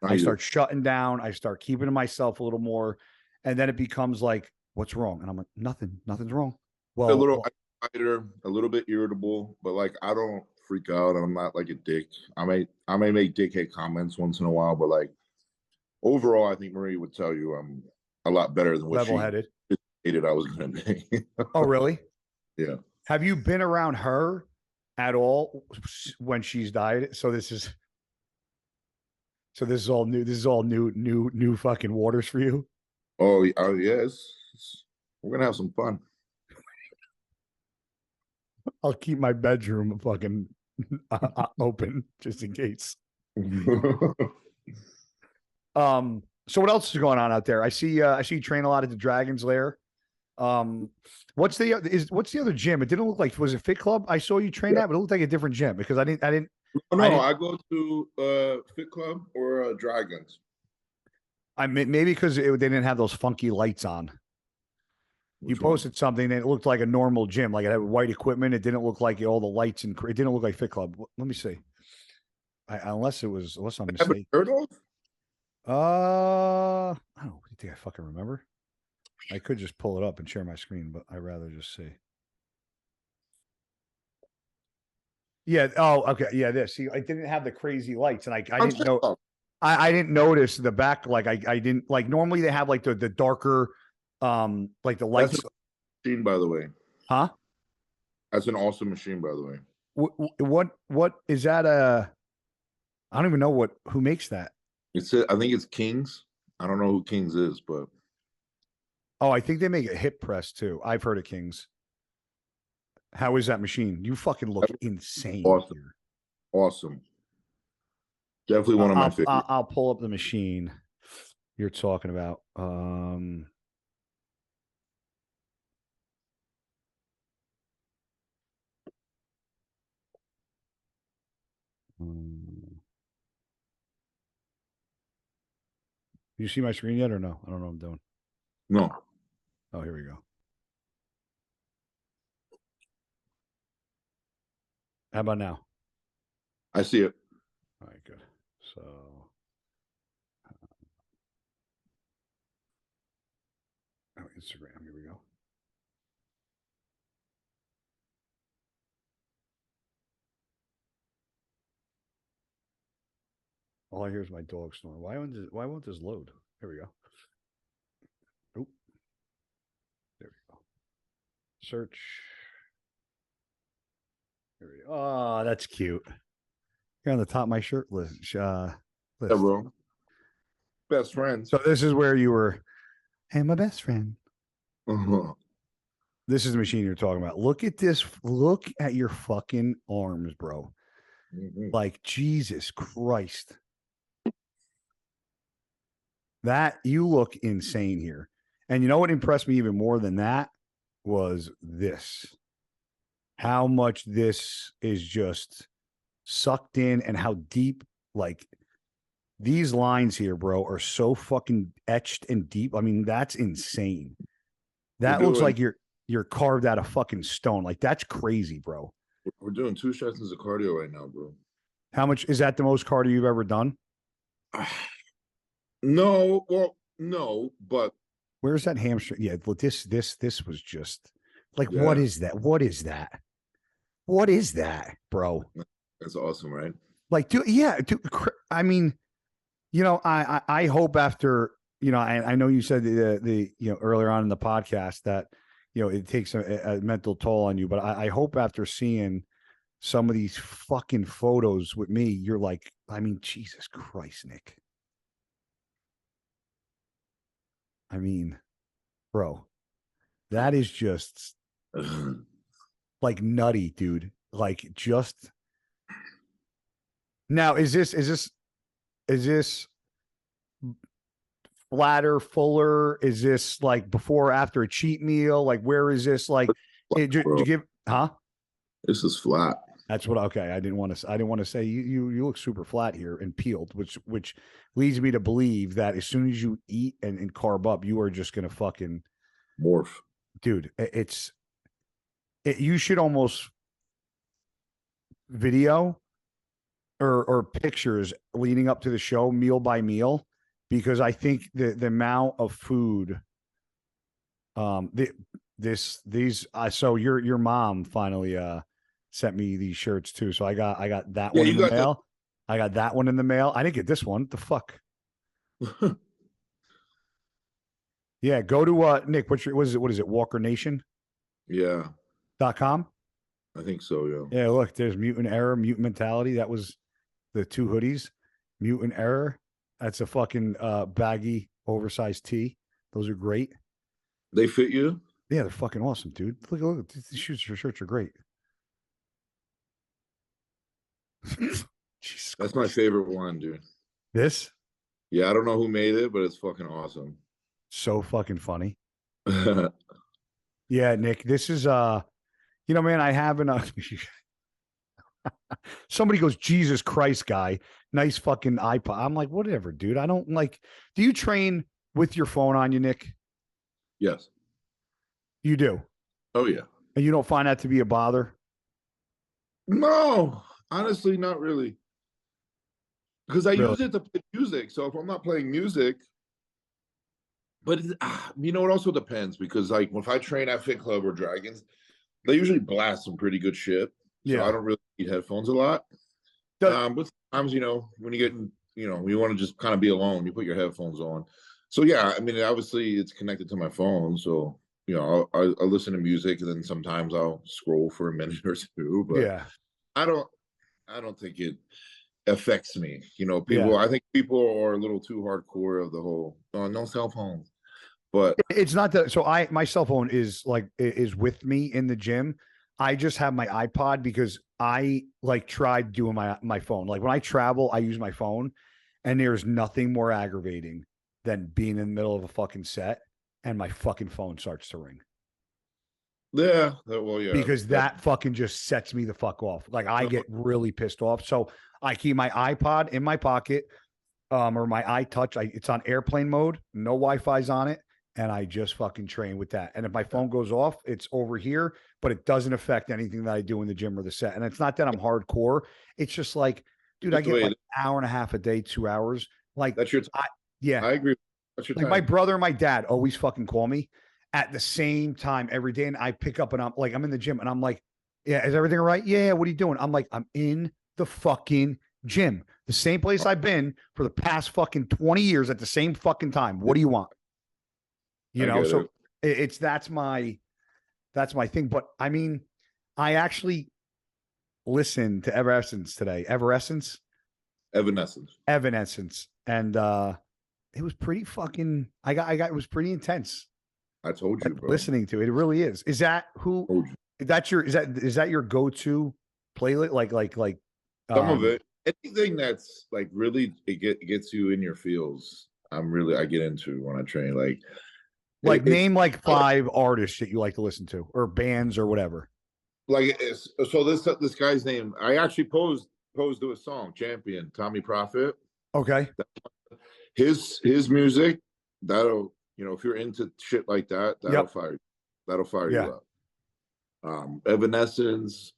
I start shutting down. I start keeping to myself a little more. And then it becomes like, what's wrong? And I'm like, nothing's wrong. Well, a little quieter, a little bit irritable, but like, I don't freak out. I'm not like a dick. I may make dickhead comments once in a while, but like overall, I think Marie would tell you I'm a lot better than what level-headed. she stated I was going to be. Oh, really? Yeah. Have you been around her at all when she's died? So this is all new. This is all new fucking waters for you. Oh yes. We're going to have some fun. I'll keep my bedroom fucking open just in case. So what else is going on out there? I see you train a lot at the Dragon's Lair. What's the other gym? It didn't look like, was it Fit Club? I saw you train that, but it looked like a different gym because I didn't. I go to Fit Club or Dragons. I mean, maybe because they didn't have those funky lights on. You posted something and it looked like a normal gym, like it had white equipment. It didn't look like all the lights and it didn't look like Fit Club. Let me see. Unless I'm mistaken. Heard of? I don't know. You think I fucking remember? I could just pull it up and share my screen, but I'd rather just see. Yeah. Oh, okay. Yeah. This. See, I didn't have the crazy lights, and I didn't know. I didn't notice the back. Like I didn't like. Normally they have like the darker, like the lights. That's machine, by the way. Huh? That's an awesome machine, by the way. What is that? I don't even know who makes that. I think it's Kings. I don't know who Kings is, but oh, I think they make a hip press too. I've heard of Kings. How is that machine? You fucking look insane. Awesome. Here. Awesome. Definitely one of my favorites. I'll pull up the machine you're talking about. You see my screen yet or no? I don't know what I'm doing. No. Oh, here we go. How about now? I see it. All right, good. So Instagram, here we go. All I hear is my dog snoring. Why won't this load? Here we go. Oh, there we go. Search. Here we go. Oh, that's cute. You're on the top of my shirt list. Yeah, bro. Best friends. So this is where you were. Hey, my best friend. Uh-huh. This is the machine you're talking about. Look at this. Look at your fucking arms, bro. Mm-hmm. Like, Jesus Christ. That you look insane here. And you know what impressed me even more than that was this. How much this is just sucked in and how deep, like these lines here, bro, are so fucking etched and deep. I mean, that's insane. That looks like you're carved out of fucking stone. Like, that's crazy, bro. We're doing 2 sessions of cardio right now, bro. How much is that? The most cardio you've ever done? No, well, no, but Where's that hamstring? Yeah, well, this was just like, what yeah, is that? What is that? What is that, bro? that's awesome, right? Like, I mean, I hope after, I know you said the earlier on in the podcast that, it takes a mental toll on you, but I hope after seeing some of these fucking photos with me, you're like, I mean, Jesus Christ, Nick. I mean, bro, that is just like nutty, dude. Like, just now, is this flatter, fuller? Is this like before or after a cheat meal? Like, where is this? Like, did you give? Huh? This is flat. That's what. Okay, I didn't want to say you look super flat here and peeled, which leads me to believe that as soon as you eat and carb up, you are just gonna fucking Morph. dude. You should almost video or pictures leading up to the show, meal by meal, because I think the amount of food, so your mom finally sent me these shirts too. So I got that one in the mail. I got that one in the mail. I didn't get this one. What the fuck? Yeah, go to Nick. What is it? Walker Nation? Yeah. .com? I think so, yeah. Yeah, look, there's Mutant Error, Mutant Mentality. That was the 2 hoodies. Mutant Error. That's a fucking baggy, oversized tee. Those are great. They fit you? Yeah, they're fucking awesome, dude. Look, these shirts are great. Jesus That's Christ. my favorite one, dude. This? Yeah, I don't know who made it, but it's fucking awesome. So fucking funny. Yeah, Nick, this is man, I haven't somebody goes, Jesus Christ, guy, nice fucking iPod. I'm like, whatever, dude. I don't like, do you train with your phone on you, Nick? Yes. You do? Oh, yeah. And you don't find that to be a bother? No, honestly, not really. Because I Really? use it to play music. So if I'm not playing music, but it also depends because like if I train at Fit Club or Dragons, they usually blast some pretty good shit. So Yeah. I don't really need headphones a lot. But sometimes, when you get you want to just kind of be alone, you put your headphones on. So yeah, I mean, obviously it's connected to my phone. So, I'll listen to music and then sometimes I'll scroll for a minute or two. But yeah, I don't think it affects me. Yeah. I think people are a little too hardcore of the whole no cell phones. But it's not that. So my cell phone is with me in the gym. I just have my iPod because I like tried doing my phone. Like when I travel, I use my phone, and there's nothing more aggravating than being in the middle of a fucking set and my fucking phone starts to ring. yeah, well, yeah, Because that fucking just sets me the fuck off. Like I get really pissed off. So I keep my iPod in my pocket, or my iTouch. It's on airplane mode, no Wi-Fi's on it. And I just fucking train with that. And if my phone goes off, it's over here, but it doesn't affect anything that I do in the gym or the set. And it's not that I'm hardcore. It's just like, dude, I get like an hour and a half a day, 2 hours. Like that's your time. Yeah. I agree. That's your like time. my brother and my dad always fucking call me at the same time every day. And I pick up and I'm like, I'm in the gym and I'm like, yeah, is everything all right? Yeah. What are you doing? I'm like, I'm in the fucking gym, the same place I've been for the past fucking 20 years at the same fucking time. What do you want? So that's my thing. But I mean, I actually listened to Evanescence today. Evanescence. And it was pretty fucking it was pretty intense. I told you, bro. Listening to it. It really is. Is that who is that your go-to playlist? Like some of it. Anything that's like really it gets you in your feels. I get into when I train. Name like 5 artists that you like to listen to or bands or whatever. So this guy's name, I actually posed to a song, Champion, Tommy Prophet. Okay. His music, that'll, if you're into shit like that, that'll fire you up. Evanescence,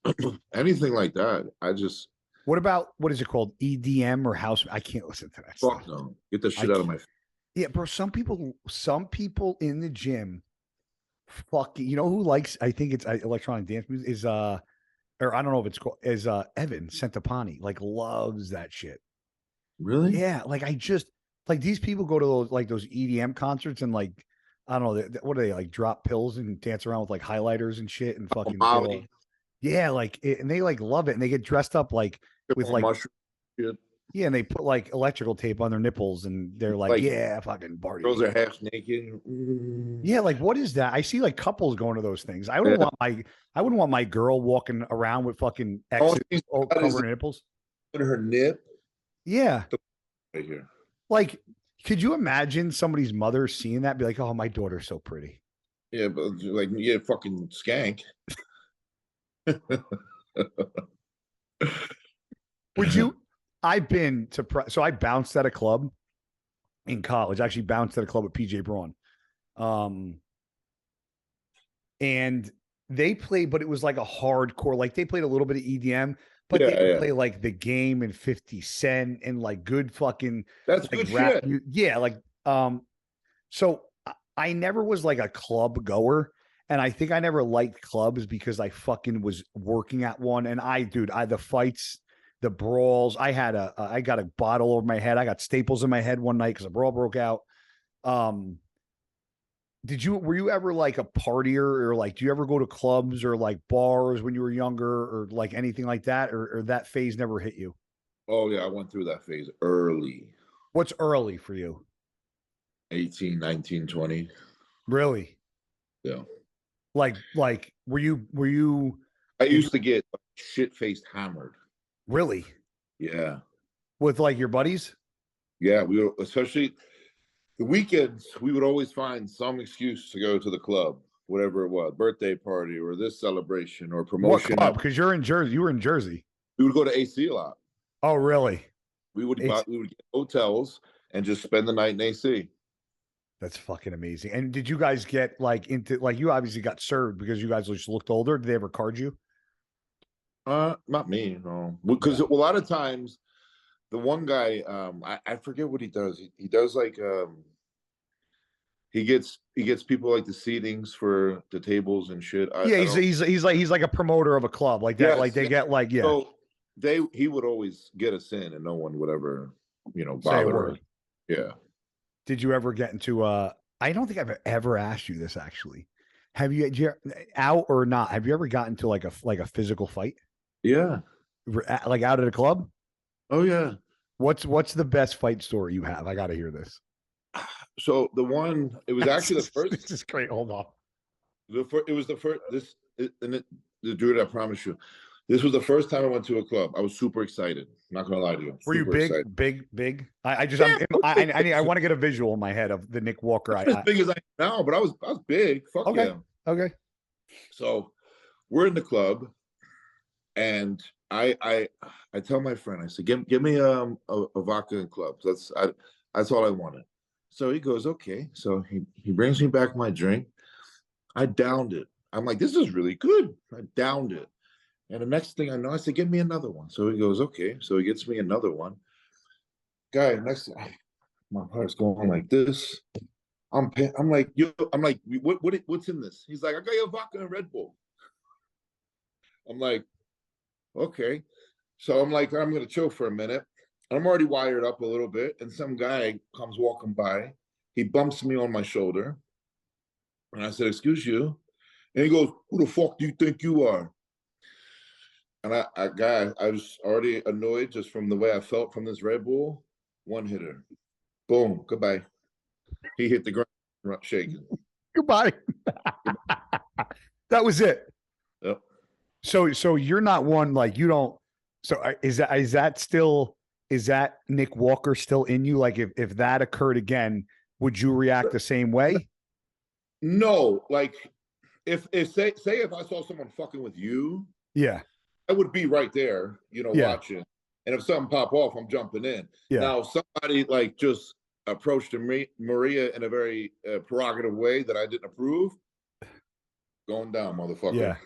anything like that. I just What about what is it called? EDM or house? I can't listen to that fuck stuff. no. Get the I shit out of my can't. Yeah, bro. Some people in the gym, fuck. You know who likes? I think it's electronic dance music. Is or I don't know if it's called. Is Evan Centopani like loves that shit? really? Yeah, like I just like these people go to those EDM concerts and like I don't know what are they like drop pills and dance around with like highlighters and shit and fucking get all Molly, yeah like and they like love it and they get dressed up like with like mushroom shit. yeah and they put like electrical tape on their nipples and they're like Like yeah fucking girls party are half naked. Mm. yeah like what is that I see like couples going to those things I Yeah. wouldn't want my girl walking around with fucking All X's she's got is covering her nipples in her nip yeah right here. like could you imagine somebody's mother seeing that be like oh my daughter's so pretty. Yeah, but like yeah, fucking skank. Would you? I've been to so I bounced at a club in college. I actually bounced at a club with PJ Braun, and they played, but it was like a hardcore. Like they played a little bit of EDM, but they would Yeah. play like the Game and 50 Cent and like good fucking That's like good rap. shit. Yeah, like So I never was like a club goer. And I think I never liked clubs because I fucking was working at one. And the fights, the brawls, I got a bottle over my head. I got staples in my head one night because a brawl broke out. Um, were you ever like a partier or like, do you ever go to clubs or like bars when you were younger or like anything like that? Or that phase never hit you? Oh yeah, I went through that phase early. What's early for you? 18, 19, 20. Really? Yeah. Like, were you, I did used you to get shit-faced hammered. really Yeah. with like your buddies? Yeah, we were, especially the weekends, we would always find some excuse to go to the club, whatever it was, birthday party or this celebration or What promotion. club? Because you're in Jersey. You were in Jersey. We would go to AC a lot. Oh, really? We would It's get hotels and just spend the night in AC. that's fucking amazing. And did you guys get like into like you obviously got served because you guys just looked older? Did they ever card you? Not me, no. Because a lot of times the one guy, I forget what he does. He does like he gets people like the seatings for the tables and shit. Yeah, I don't. he's like a promoter of a club like that. Yes, Like they get like yeah. So he would always get us in, and no one would ever, Say a bother word. us. Yeah. Did you ever get into I don't think I've ever asked you this actually. Did you out or not? Have you ever gotten to like a physical fight? Yeah. Like out at a club? Oh yeah. What's the best fight story you have? I got to hear this. So it was actually the first. This is great. Hold on. It was the first. The dude, I promise you, this was the first time I went to a club. I was super excited. I'm not gonna lie to you. Were you Super big, excited. big? I just Yeah, I want to get a visual in my head of the Nick Walker. Not as big as I am now, but I was big. Fuck Okay. yeah. Okay. So we're in the club, and I tell my friend, I said, give me a vodka and clubs. That's all I wanted. So he goes, okay. So he brings me back my drink. I downed it. I'm like, this is really good. I downed it. And the next thing I know, I said, give me another one. So he goes, okay. So he gets me another one. Guy, next thing, my heart's going like this. I'm like, what's in this? He's like, I got you a vodka and Red Bull. I'm like, okay. So I'm like, I'm gonna chill for a minute. I'm already wired up a little bit, and some guy comes walking by. He bumps me on my shoulder, and I said, "Excuse you," and he goes, "Who the fuck do you think you are?" And I was already annoyed just from the way I felt from this Red Bull. One hitter, boom, goodbye. He hit the ground shaking. Goodbye. That was it. Yep. So you're not one like you don't. So is that Nick Walker still in you? Like if that occurred again, would you react the same way? No, like if say if I saw someone fucking with you, Yeah. I would be right there, Yeah. watching. And if something pop off, I'm jumping in. Yeah. Now, if somebody like just approached Maria in a very prerogative way that I didn't approve, going down, motherfucker. Yeah.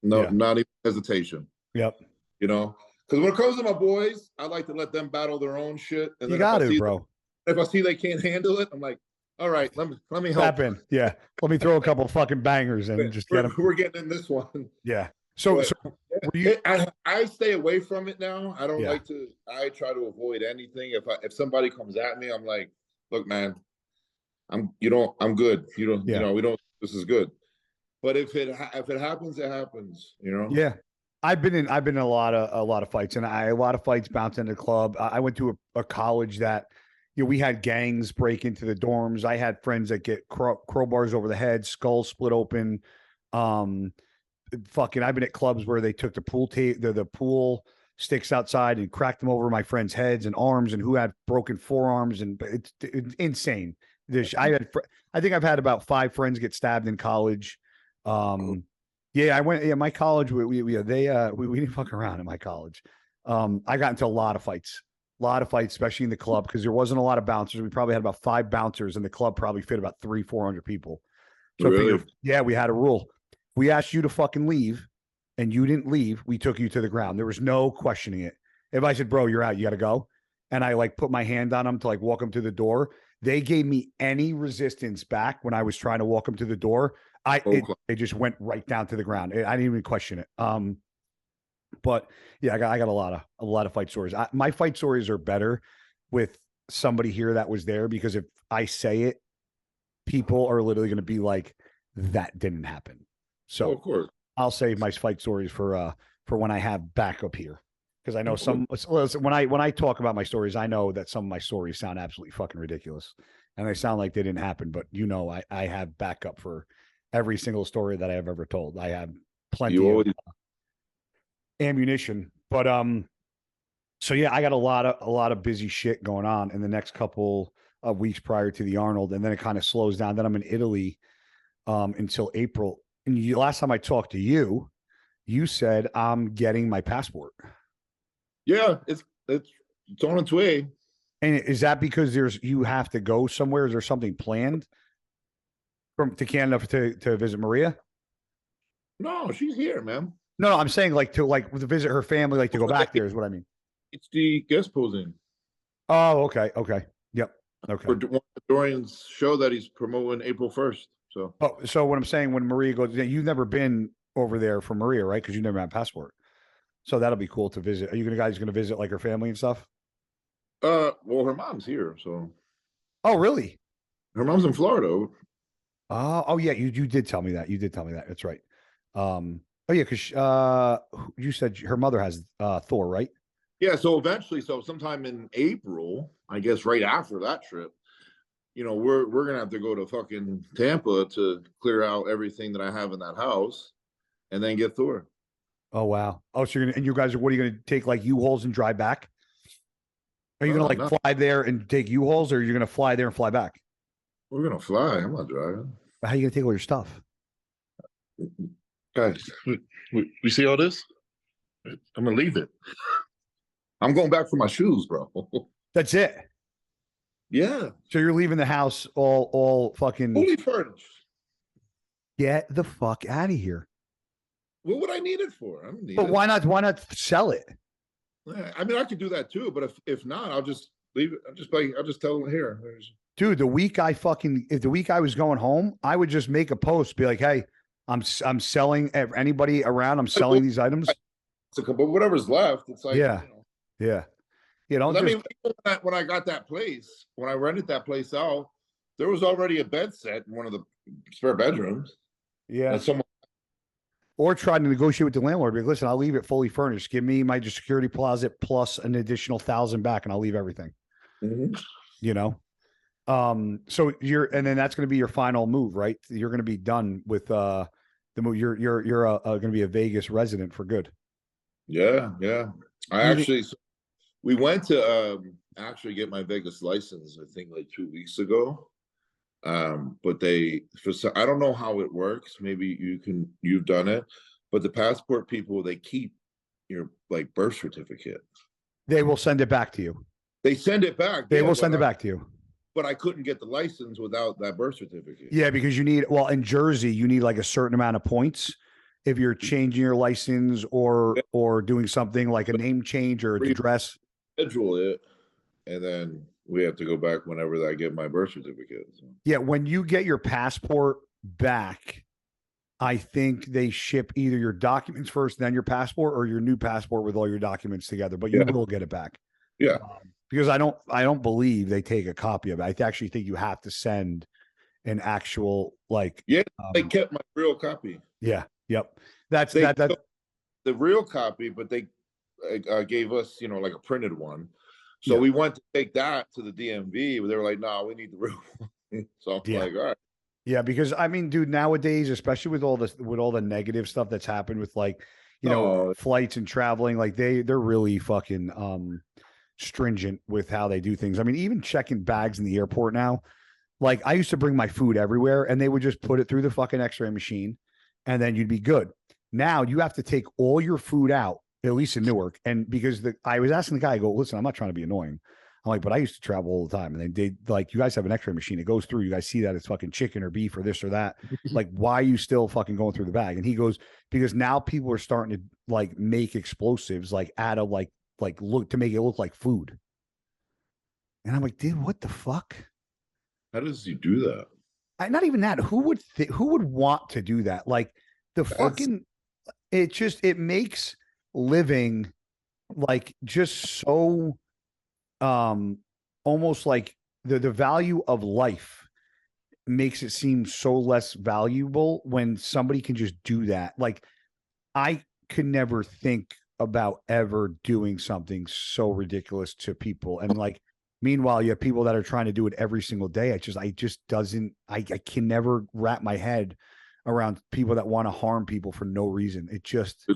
No, Yeah. not even hesitation. Yep. You know, because when it comes to my boys, I like to let them battle their own shit. And You then got to, bro. if I see they can't handle it, I'm like, all right, let me help. Tap in. Yeah. Let me throw a couple fucking bangers and just get them. We're getting in this one. Yeah. So were you? I stay away from it now. I don't Yeah. like to. I try to avoid anything. If somebody comes at me, I'm like, look, man, I'm good. You know, we don't. This is good. But if it happens, it happens. You know. Yeah. I've been in a lot of fights, and a lot of fights bounce into the club. I went to a college that, we had gangs break into the dorms. I had friends that get crowbars over the head, skulls split open. I've been at clubs where they took the pool sticks outside and cracked them over my friends' heads and arms, and who had broken forearms, and it's insane. I think I've had about 5 friends get stabbed in college. Yeah, I went. Yeah, my college. We didn't fuck around in my college. I got into a lot of fights, especially in the club, because there wasn't a lot of bouncers. We probably had about 5 bouncers, and the club probably fit about 300-400 people. So really? we had a rule. We asked you to fucking leave, and you didn't leave. We took you to the ground. There was no questioning it. If I said, "Bro, you're out. You got to go," and I put my hand on them to walk them to the door, they gave me any resistance back when I was trying to walk them to the door. They just went right down to the ground. I didn't even question it. But yeah, I got a lot of fight stories. My fight stories are better with somebody here that was there, because if I say it, people are literally going to be like, that didn't happen. So of course, I'll save my fight stories for when I have backup here, because I know when I talk about my stories, I know that some of my stories sound absolutely fucking ridiculous, and they sound like they didn't happen. But I have backup for every single story that I have ever told. I have plenty of ammunition. But so yeah, I got a lot of busy shit going on in the next couple of weeks prior to the Arnold, and then it kind of slows down. Then I'm in Italy until April. And last time I talked to you, you said I'm getting my passport. Yeah, it's on its way. And is that because you have to go somewhere? Is there something planned to Canada to visit Maria? No, she's here, man. No, I'm saying to visit her family, to go back there is what I mean. It's the guest posing. Oh, okay. Yep. Okay. For Dorian's show that he's promoting April 1st. So what I'm saying, when Maria goes, you've never been over there for Maria, right? Because you never had a passport. So that'll be cool to visit. Are you guys going to visit her family and stuff? Well, her mom's here, so. Oh, really? Her mom's in Florida. Oh yeah, you did tell me that. That's right. Oh yeah, because you said her mother has Thor, right? Yeah. So eventually, sometime in April, I guess, right after that trip, we're gonna have to go to fucking Tampa to clear out everything that I have in that house, and then get Thor. Oh wow! Oh, so you guys what are you gonna take, U-Hauls and drive back? Are you gonna fly there and take U-Hauls, or are you gonna fly there and fly back? We're gonna fly. I'm not driving. How are you gonna take all your stuff? Guys, we see all this? I'm gonna leave it. I'm going back for my shoes, bro. That's it. Yeah. So you're leaving the house all fucking fully furnished. Get the fuck out of here. What would I need it for? I don't need but it. Why not sell it? I mean, I could do that too, but if not, I'll just leave it. I'll just tell them here. Dude, if the week I was going home, I would just make a post, be like, hey, I'm selling anybody around. I'm selling these items. But whatever's left, it's like, yeah. I mean, when I got that place, when I rented that place out, there was already a bed set in one of the spare bedrooms. Yeah. Or try to negotiate with the landlord. Be like, listen, I'll leave it fully furnished. Give me my security closet plus an additional $1,000 back, and I'll leave everything. Mm-hmm. So and then that's going to be your final move, right? You're going to be done with the move. You're going to be a Vegas resident for good. Yeah. We went to actually get my Vegas license, I think, 2 weeks ago. But I don't know how it works. Maybe you've done it, but the passport people, they keep your birth certificate. They will send it back to you. They send it back. They will send it back to you. But I couldn't get the license without that birth certificate. Yeah, because in Jersey, you need a certain amount of points. if you're changing your license or doing something like a name change or a address. Schedule it, and then we have to go back whenever I get my birth certificate. So. Yeah, when you get your passport back, I think they ship either your documents first, then your passport, or your new passport with all your documents together. But you will get it back. Yeah, because I don't believe they take a copy of it. I actually think you have to send an actual like. Yeah, they kept my real copy. Yeah. Yep. That's the real copy, but they gave us, like a printed one. So we went to take that to the DMV, but they were like, "No, we need the real one." So I'm like, "All right." Yeah, because I mean, dude, nowadays, especially with all the negative stuff that's happened with like, flights and traveling, like they're really fucking stringent with how they do things. I mean, even checking bags in the airport now. Like I used to bring my food everywhere and they would just put it through the fucking x-ray machine and then you'd be good. Now you have to take all your food out, at least in Newark. And because I was asking the guy, I go, listen, I'm not trying to be annoying. I'm like, but I used to travel all the time. And they like, you guys have an x-ray machine. It goes through, you guys see that it's fucking chicken or beef or this or that. Like, why are you still fucking going through the bag? And he goes, because now people are starting to like make explosives, like out of like look to make it look like food. And I'm like, dude, what the fuck? How does he do that? Not even that. Who would want to do that? Like it makes living like just so almost like the value of life makes it seem so less valuable when somebody can just do that. Like I could never think about ever doing something so ridiculous to people. And like meanwhile, you have people that are trying to do it every single day. I can never wrap my head around people that want to harm people for no reason. It just,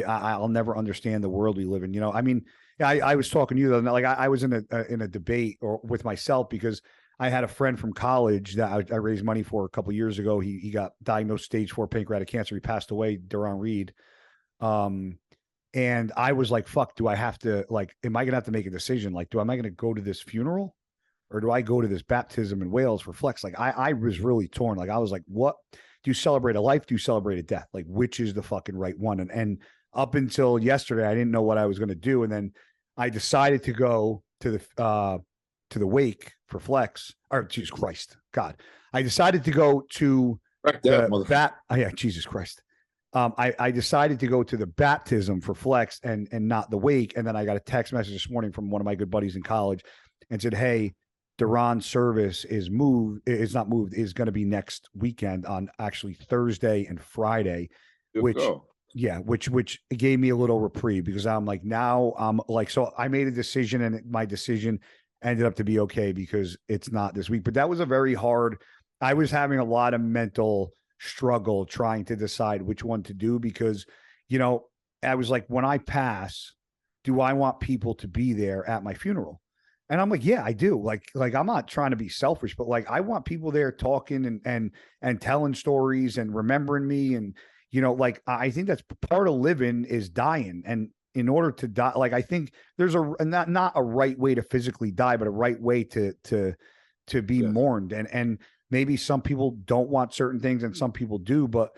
I'll never understand the world we live in. I mean, I was talking to you, like I was in a debate or with myself because I had a friend from college that I raised money for a couple of years ago. He got diagnosed stage 4 pancreatic cancer. He passed away, Duran Reed. And I was like, fuck, do I have to, like, am I going to have to make a decision? Like, am I going to go to this funeral or do I go to this baptism in Wales for Flex? Like, I was really torn. Like, I was like, what? Do you celebrate a life? Do you celebrate a death? Like, which is the fucking right one? And up until yesterday, I didn't know what I was going to do. And then I decided to go to the wake for Flex. Or, Jesus Christ, God. I decided to go to Jesus Christ. I decided to go to the baptism for Flex and not the wake. And then I got a text message this morning from one of my good buddies in college and said, hey, Duran's service is going to be next weekend on actually Thursday and Friday, which gave me a little reprieve because I'm like, now I'm like, so I made a decision and my decision ended up to be okay because it's not this week. But that was I was having a lot of mental struggle trying to decide which one to do because, I was like, when I pass, do I want people to be there at my funeral? And I'm like, yeah, I do. Like I'm not trying to be selfish, but like I want people there talking and telling stories and remembering me. And, like I think that's part of living is dying. And in order to die, like I think there's not a right way to physically die, but a right way to be mourned. And maybe some people don't want certain things and some people do, but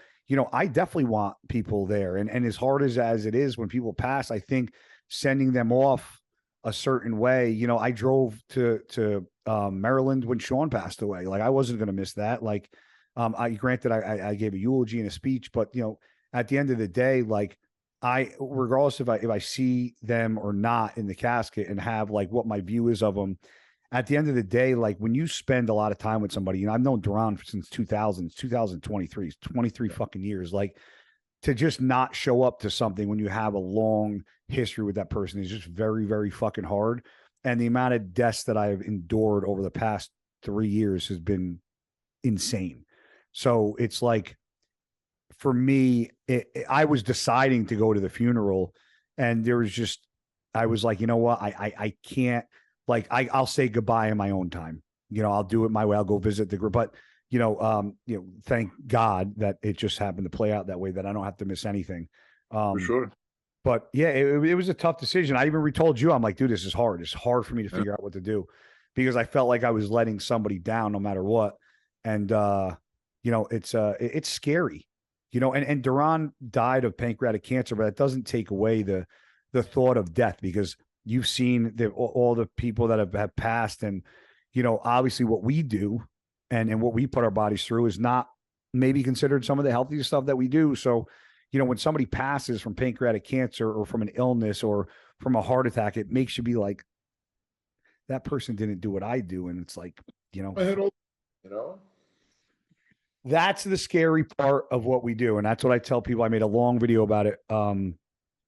I definitely want people there. And as hard as it is when people pass, I think sending them off a certain way, I drove to Maryland when Sean passed away. Like I wasn't going to miss that. Like, I gave a eulogy and a speech, but at the end of the day, like regardless if I see them or not in the casket and have like what my view is of them, at the end of the day, like when you spend a lot of time with somebody, I've known Duran since 2023, 23 fucking years, like to just not show up to something when you have a long history with that person is just very, very fucking hard. And the amount of deaths that I've endured over the past 3 years has been insane. So it's like, for me, I was deciding to go to the funeral and I was like, you know what? I can't, like, I'll say goodbye in my own time. I'll do it my way. I'll go visit the group, but thank God that it just happened to play out that way, that I don't have to miss anything. For sure. But yeah, it was a tough decision. I even retold you, I'm like, dude, this is hard. It's hard for me to figure out what to do because I felt like I was letting somebody down no matter what. And, it's scary. you know, and Duran died of pancreatic cancer, but that doesn't take away the thought of death, because you've seen all the people that have passed, and, you know, obviously what we do and what we put our bodies through is not maybe considered some of the healthiest stuff that we do. So, you know, when somebody passes from pancreatic cancer or from an illness or from a heart attack, it makes you be like, that person didn't do what I do. And it's like, you know, you know, that's the scary part of what we do. And that's what I tell people. I made a long video about it.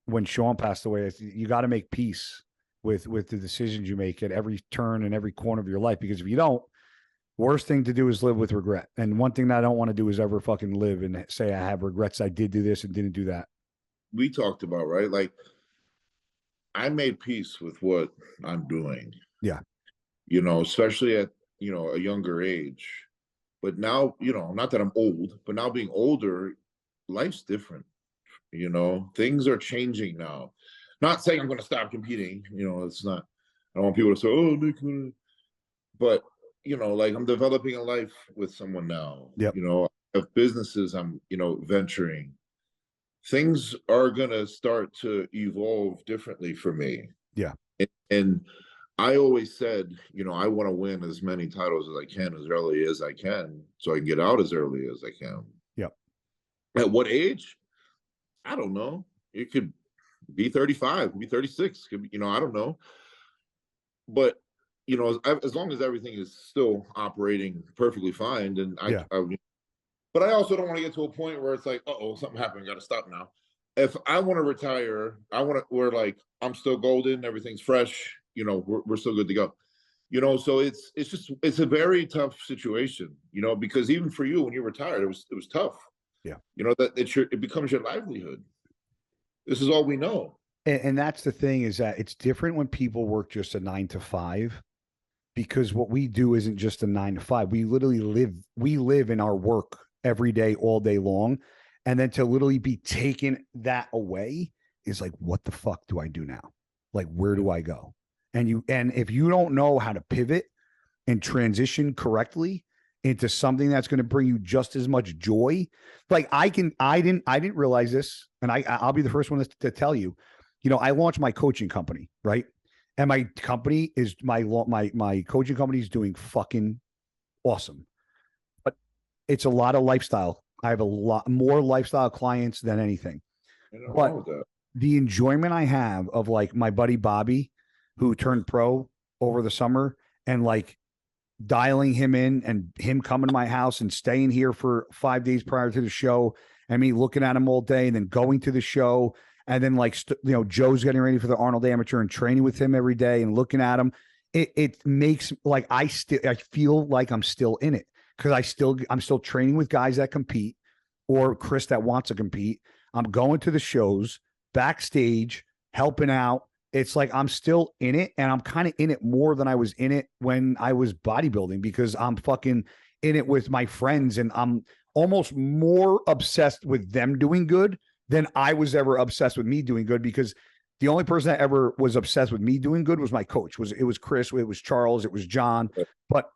When Sean passed away, you got to make peace with the decisions you make at every turn and every corner of your life, because if you don't, worst thing to do is live with regret. And one thing that I don't want to do is ever fucking live and say I have regrets. I did do this and didn't do that. We talked about, right? Like, I made peace with what I'm doing. Yeah. You know, especially at, you know, a younger age. But now, you know, not that I'm old, but now being older, life's different. You know, things are changing now. Not saying I'm going to stop competing. You know, it's not, I don't want people to say, oh, Nick, but, you know, like, I'm developing a life with someone now. Yep. You know, I have businesses I'm, you know, venturing. Things are going to start to evolve differently for me. Yeah. And I always said, you know, I want to win as many titles as I can, as early as I can, so I can get out as early as I can. Yep. At what age? I don't know. It could be 35, could be 36, could be, you know, I don't know. But, you know, as long as everything is still operating perfectly fine, then but I also don't want to get to a point where it's like, uh-oh, something happened, got to stop now. If I want to retire, we're like, I'm still golden, everything's fresh, you know, we're still good to go. You know, so it's a very tough situation, you know, because even for you, when you retired, it was tough. Yeah. You know, that it becomes your livelihood. This is all we know. And that's the thing, is that it's different when people work just a 9 to 5, because what we do isn't just a 9 to 5. We literally live in our work every day, all day long. And then to literally be taken that away is like, what the fuck do I do now? Like, where do I go? And if you don't know how to pivot and transition correctly into something that's going to bring you just as much joy, like I didn't realize this, and I'll be the first one to tell you, you know, I launched my coaching company, right? And my company is my coaching company is doing fucking awesome, but it's a lot of lifestyle. I have a lot more lifestyle clients than anything, but the enjoyment I have of, like, my buddy Bobby, who turned pro over the summer, and like dialing him in and him coming to my house and staying here for 5 days prior to the show, and me looking at him all day and then going to the show. And then, like, you know, Joe's getting ready for the Arnold Amateur and training with him every day and looking at him. It makes, like, I feel like I'm still in it, because I'm still training with guys that compete, or Chris that wants to compete. I'm going to the shows, backstage, helping out. It's like I'm still in it, and I'm kind of in it more than I was in it when I was bodybuilding, because I'm fucking in it with my friends, and I'm almost more obsessed with them doing good than I was ever obsessed with me doing good, because the only person that ever was obsessed with me doing good was my coach. It was Chris, it was Charles, it was John, but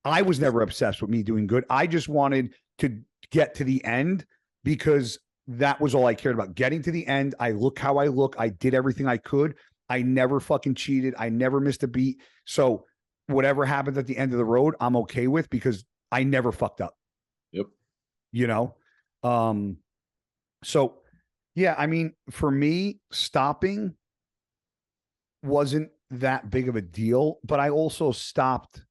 I was never obsessed with me doing good. I just wanted to get to the end, because that was all I cared about. Getting to the end. I look how I look. I did everything I could. I never fucking cheated. I never missed a beat. So whatever happens at the end of the road, I'm okay with, because I never fucked up. Yep. You know? So yeah, I mean, for me, stopping wasn't that big of a deal, but I also stopped.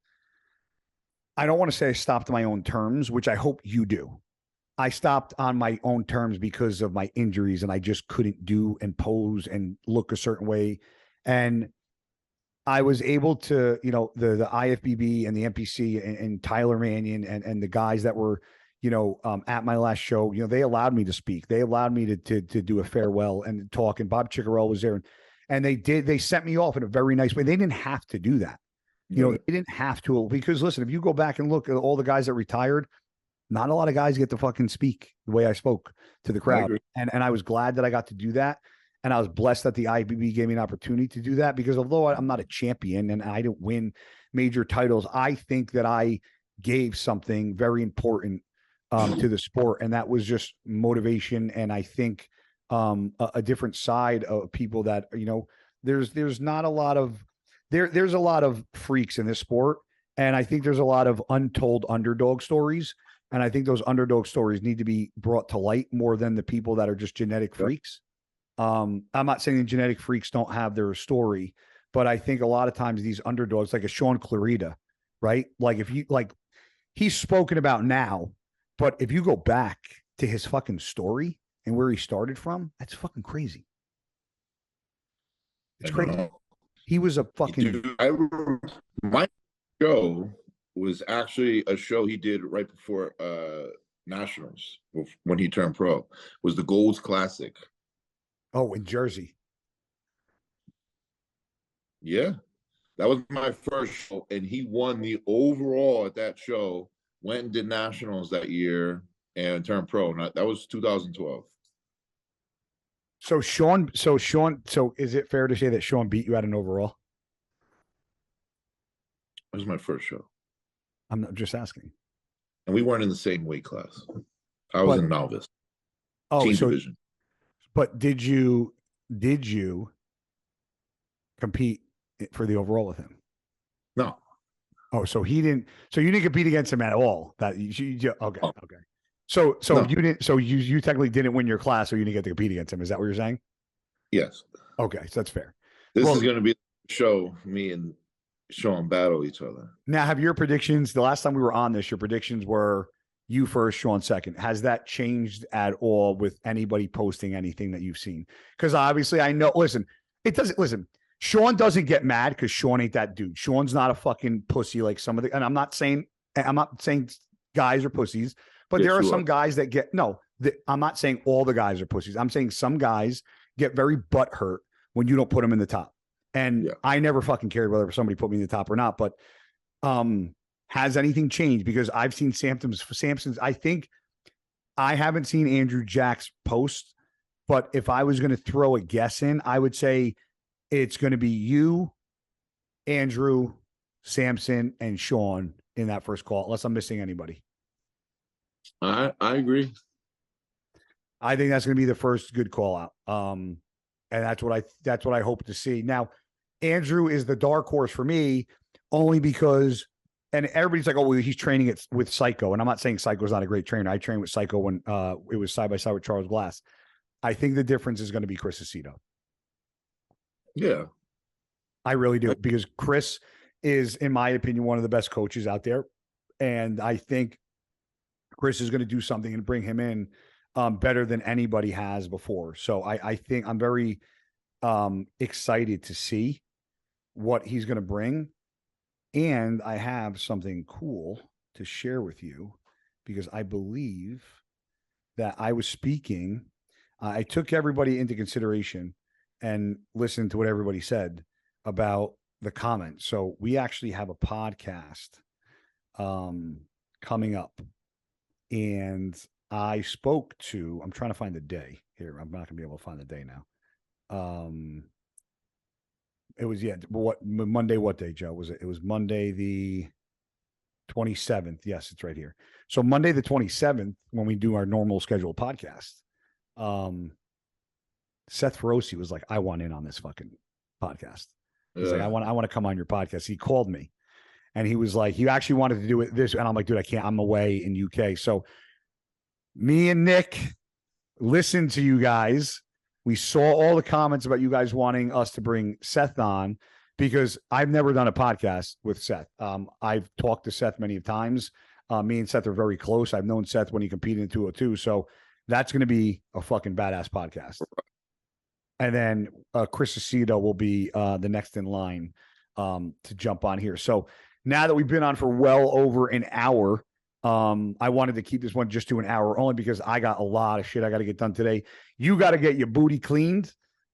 I don't want to say I stopped on my own terms, which I hope you do. I stopped on my own terms because of my injuries, and I just couldn't do and pose and look a certain way. And I was able to, you know, the IFBB and the NPC and Tyler Mannion and the guys that were, you know, at my last show, you know, they allowed me to speak. They allowed me to do a farewell and talk. And Bob Chickarell was there, and they sent me off in a very nice way. They didn't have to do that. You know, they didn't have to, because listen, if you go back and look at all the guys that retired, not a lot of guys get to fucking speak the way I spoke to the crowd. And I was glad that I got to do that. And I was blessed that the IBB gave me an opportunity to do that, because although I'm not a champion and I didn't win major titles, I think that I gave something very important to the sport, and that was just motivation. And I think a different side of people that, you know, there's not a lot of there's a lot of freaks in this sport, and I think there's a lot of untold underdog stories, and I think those underdog stories need to be brought to light more than the people that are just genetic freaks. I'm not saying the genetic freaks don't have their story, but I think a lot of times these underdogs, like a Sean Clarita, right? Like if you like, he's spoken about now, but if you go back to his fucking story and where he started from, that's fucking crazy. It's crazy. He was a fucking. Dude, my show was actually a show he did right before Nationals when he turned pro. Was the Golds Classic. Oh, in Jersey. Yeah, that was my first show, and he won the overall at that show. Went and did Nationals that year and turned pro. That was 2012. So is it fair to say that Sean beat you at an overall? That was my first show. I'm not just asking. And we weren't in the same weight class. I was in novice. Oh, team division. But did you compete for the overall with him? No. Oh, so he didn't. So you didn't compete against him at all. That okay, Oh. okay. So No. you didn't. So you technically didn't win your class, so you didn't get to compete against him. Is that what you're saying? Yes. Okay, so that's fair. This is going to be a show. Me and Sean battle each other. Now, have your predictions? The last time we were on this, your predictions were you first, Sean second. Has that changed at all with anybody posting anything that you've seen? Because obviously, I know. Listen, it doesn't. Listen, Sean doesn't get mad because Sean ain't that dude. Sean's not a fucking pussy like some of the. And I'm not saying guys are pussies, but Yeah, there are sure. some guys that get no. I'm not saying all the guys are pussies. I'm saying some guys get very butthurt when you don't put them in the top. And I never fucking cared whether somebody put me in the top or not. But has anything changed? Because I've seen Sampson's. I think I haven't seen Andrew Jack's post, but if I was going to throw a guess in, I would say it's going to be you, Andrew, Sampson, and Sean in that first call, unless I'm missing anybody. I agree. I think that's going to be the first good call out. And that's what I hope to see. Now, Andrew is the dark horse for me only because, and everybody's like, oh, well, he's training it with Psycho. And I'm not saying Psycho's not a great trainer. I trained with Psycho when it was side by side with Charles Glass. I think the difference is going to be Chris Aceto. Yeah. I really do, because Chris is, in my opinion, one of the best coaches out there. And I think Chris is going to do something and bring him in better than anybody has before. So I think I'm very excited to see what he's going to bring. And I have something cool to share with you, because I believe that I was speaking. I took everybody into consideration and listened to what everybody said about the comments. So we actually have a podcast coming up, and I spoke to, I'm trying to find the day here. I'm not gonna be able to find the day now. It was, Monday, what day, Joe? Was it? It was Monday the 27th. Yes, it's right here. So Monday the 27th, when we do our normal scheduled podcast, Seth Feroci was like, I want in on this fucking podcast. He's like, I want to come on your podcast. He called me and he was like, he actually wanted to do it this. And I'm like, dude, I can't, I'm away in UK. So me and Nick listened to you guys. We saw all the comments about you guys wanting us to bring Seth on, because I've never done a podcast with Seth. I've talked to Seth many times. Me and Seth are very close. I've known Seth when he competed in 202. So that's going to be a fucking badass podcast. And then Chris Aceto will be the next in line to jump on here. So now that we've been on for well over an hour, I wanted to keep this one just to an hour, only because I got a lot of shit I got to get done today. You got to get your booty cleaned,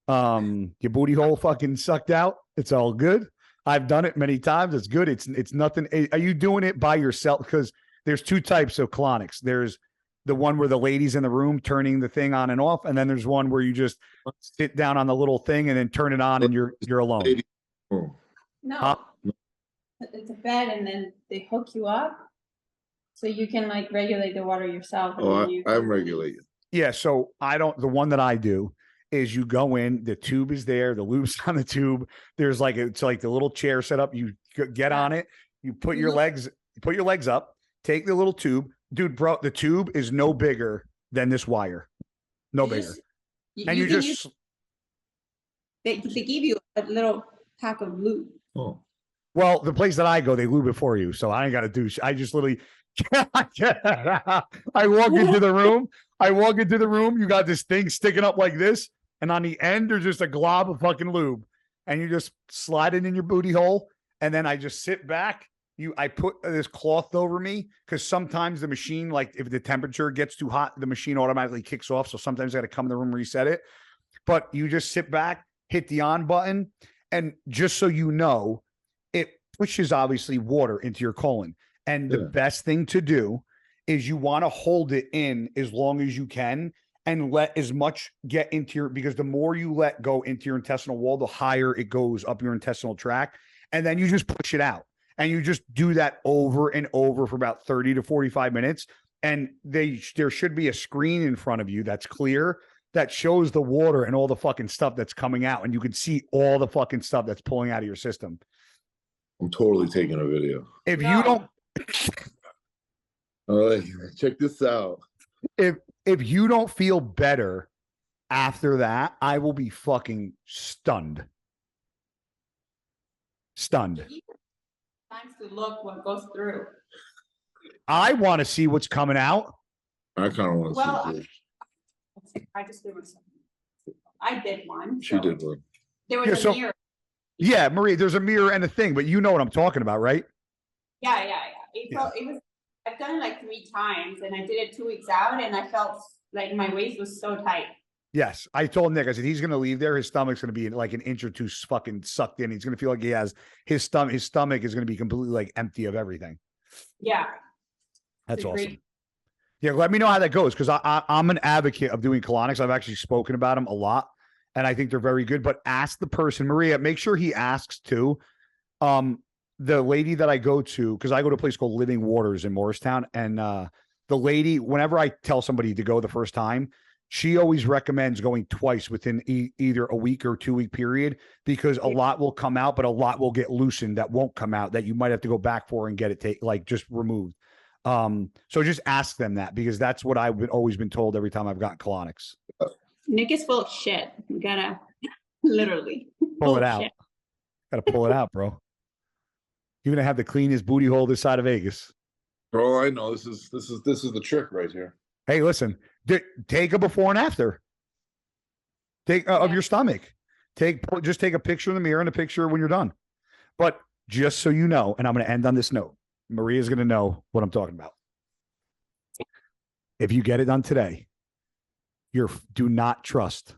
your booty hole fucking sucked out. It's all good. I've done it many times. It's good. It's nothing. Are you doing it by yourself? Because there's two types of colonics. There's the one where the lady's in the room turning the thing on and off, and then there's one where you just sit down on the little thing and then turn it on and you're alone. No, it's a bed, and then they hook you up. So you can like regulate the water yourself. and Oh, then you I'm regulating. Yeah. So I don't, the one that I do is you go in, the tube is there, the lube's on the tube. There's like, it's like the little chair set up. You get on it, you put your legs up, take the little tube. Dude, bro, the tube is no bigger than this wire. No You bigger. just- And you can just, use- they give you a little pack of lube. Oh, well, the place that I go, they lube it for you. So I ain't got to do, I just literally, I walk into the room. You got this thing sticking up like this. And on the end, there's just a glob of fucking lube. And you just slide it in your booty hole. And then I just sit back. I put this cloth over me because sometimes the machine, like if the temperature gets too hot, the machine automatically kicks off. So sometimes I got to come in the room, reset it. But you just sit back, hit the on button. And just so you know, it pushes obviously water into your colon. And the best thing to do is you want to hold it in as long as you can and let as much get into your, because the more you let go into your intestinal wall, the higher it goes up your intestinal tract. And then you just push it out. And you just do that over and over for about 30 to 45 minutes. And there should be a screen in front of you that's clear that shows the water and all the fucking stuff that's coming out. And you can see all the fucking stuff that's pulling out of your system. I'm totally taking a video. If you don't, All right, check this out. if you don't feel better after that, I will be fucking stunned. Stunned. Times to look what goes through. I want to see what's coming out. I kind of want to Well, see this. I just did one. I did one. She so did one. There was Yeah, a so- mirror. Yeah, Marie, there's a mirror and a thing, but you know what I'm talking about, right? Yeah. It was. I've done it like 3 times, and I did it 2 weeks out, and I felt like my waist was so tight. Yes. I told Nick, I said, he's going to leave there. His stomach's going to be like an inch or two fucking sucked in. He's going to feel like he has his stomach is going to be completely like empty of everything. Yeah. That's It's a awesome. great- Yeah. Let me know how that goes. Cause I'm an advocate of doing colonics. I've actually spoken about them a lot and I think they're very good, but ask the person, Maria, make sure he asks too. The lady that I go to, cause I go to a place called Living Waters in Morristown. And, the lady, whenever I tell somebody to go the first time, she always recommends going twice within either a week or 2 week period, because a lot will come out, but a lot will get loosened that won't come out that you might have to go back for and get it just removed. So just ask them that, because that's what I've always been told every time I've gotten colonics. Nick is full of shit. You gotta literally Pull full it of out. shit. Got to pull it out, bro. You're gonna have the cleanest booty hole this side of Vegas. For all I know, this is the trick right here. Hey, listen, take a before and after. Of your stomach. Just take a picture in the mirror and a picture when you're done. But just so you know, and I'm going to end on this note, Maria's going to know what I'm talking about. If you get it done today, do not trust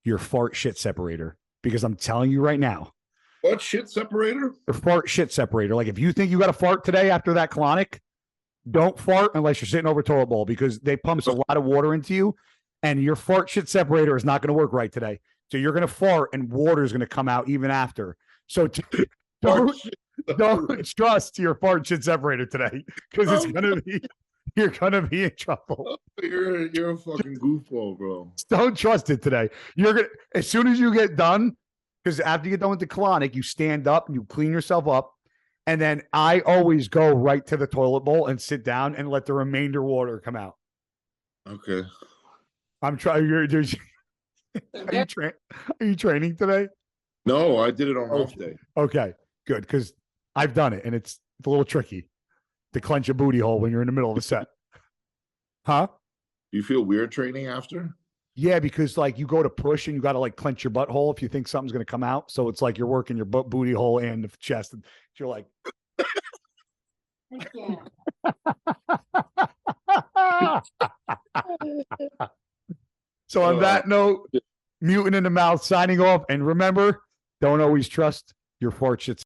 your fart shit separator, because I'm telling you right now, What shit separator? your fart shit separator. Like if you think you got to fart today after that colonic, don't fart unless you're sitting over a toilet bowl, because they pumps a lot of water into you and your fart shit separator is not going to work right today. So you're going to fart and water is going to come out even after. So don't trust your fart shit separator today, because it's going to be, you're going to be in trouble. You're a fucking goofball, bro. Don't trust it today. You're going to, as soon as you get done, because after you get done with the colonic, you stand up and you clean yourself up. And then I always go right to the toilet bowl and sit down and let the remainder water come out. Okay. I'm trying. Are you training today? No, I did it on off day. Okay, good. Because I've done it and it's a little tricky to clench a booty hole when you're in the middle of a set. Huh? Do you feel weird training after? Yeah, because like you go to push and you got to like clench your butthole if you think something's going to come out. So it's like you're working your booty hole and the chest. And you're like, I can't. So on that note, Mutant in the Mouth signing off. And remember, don't always trust your fart shit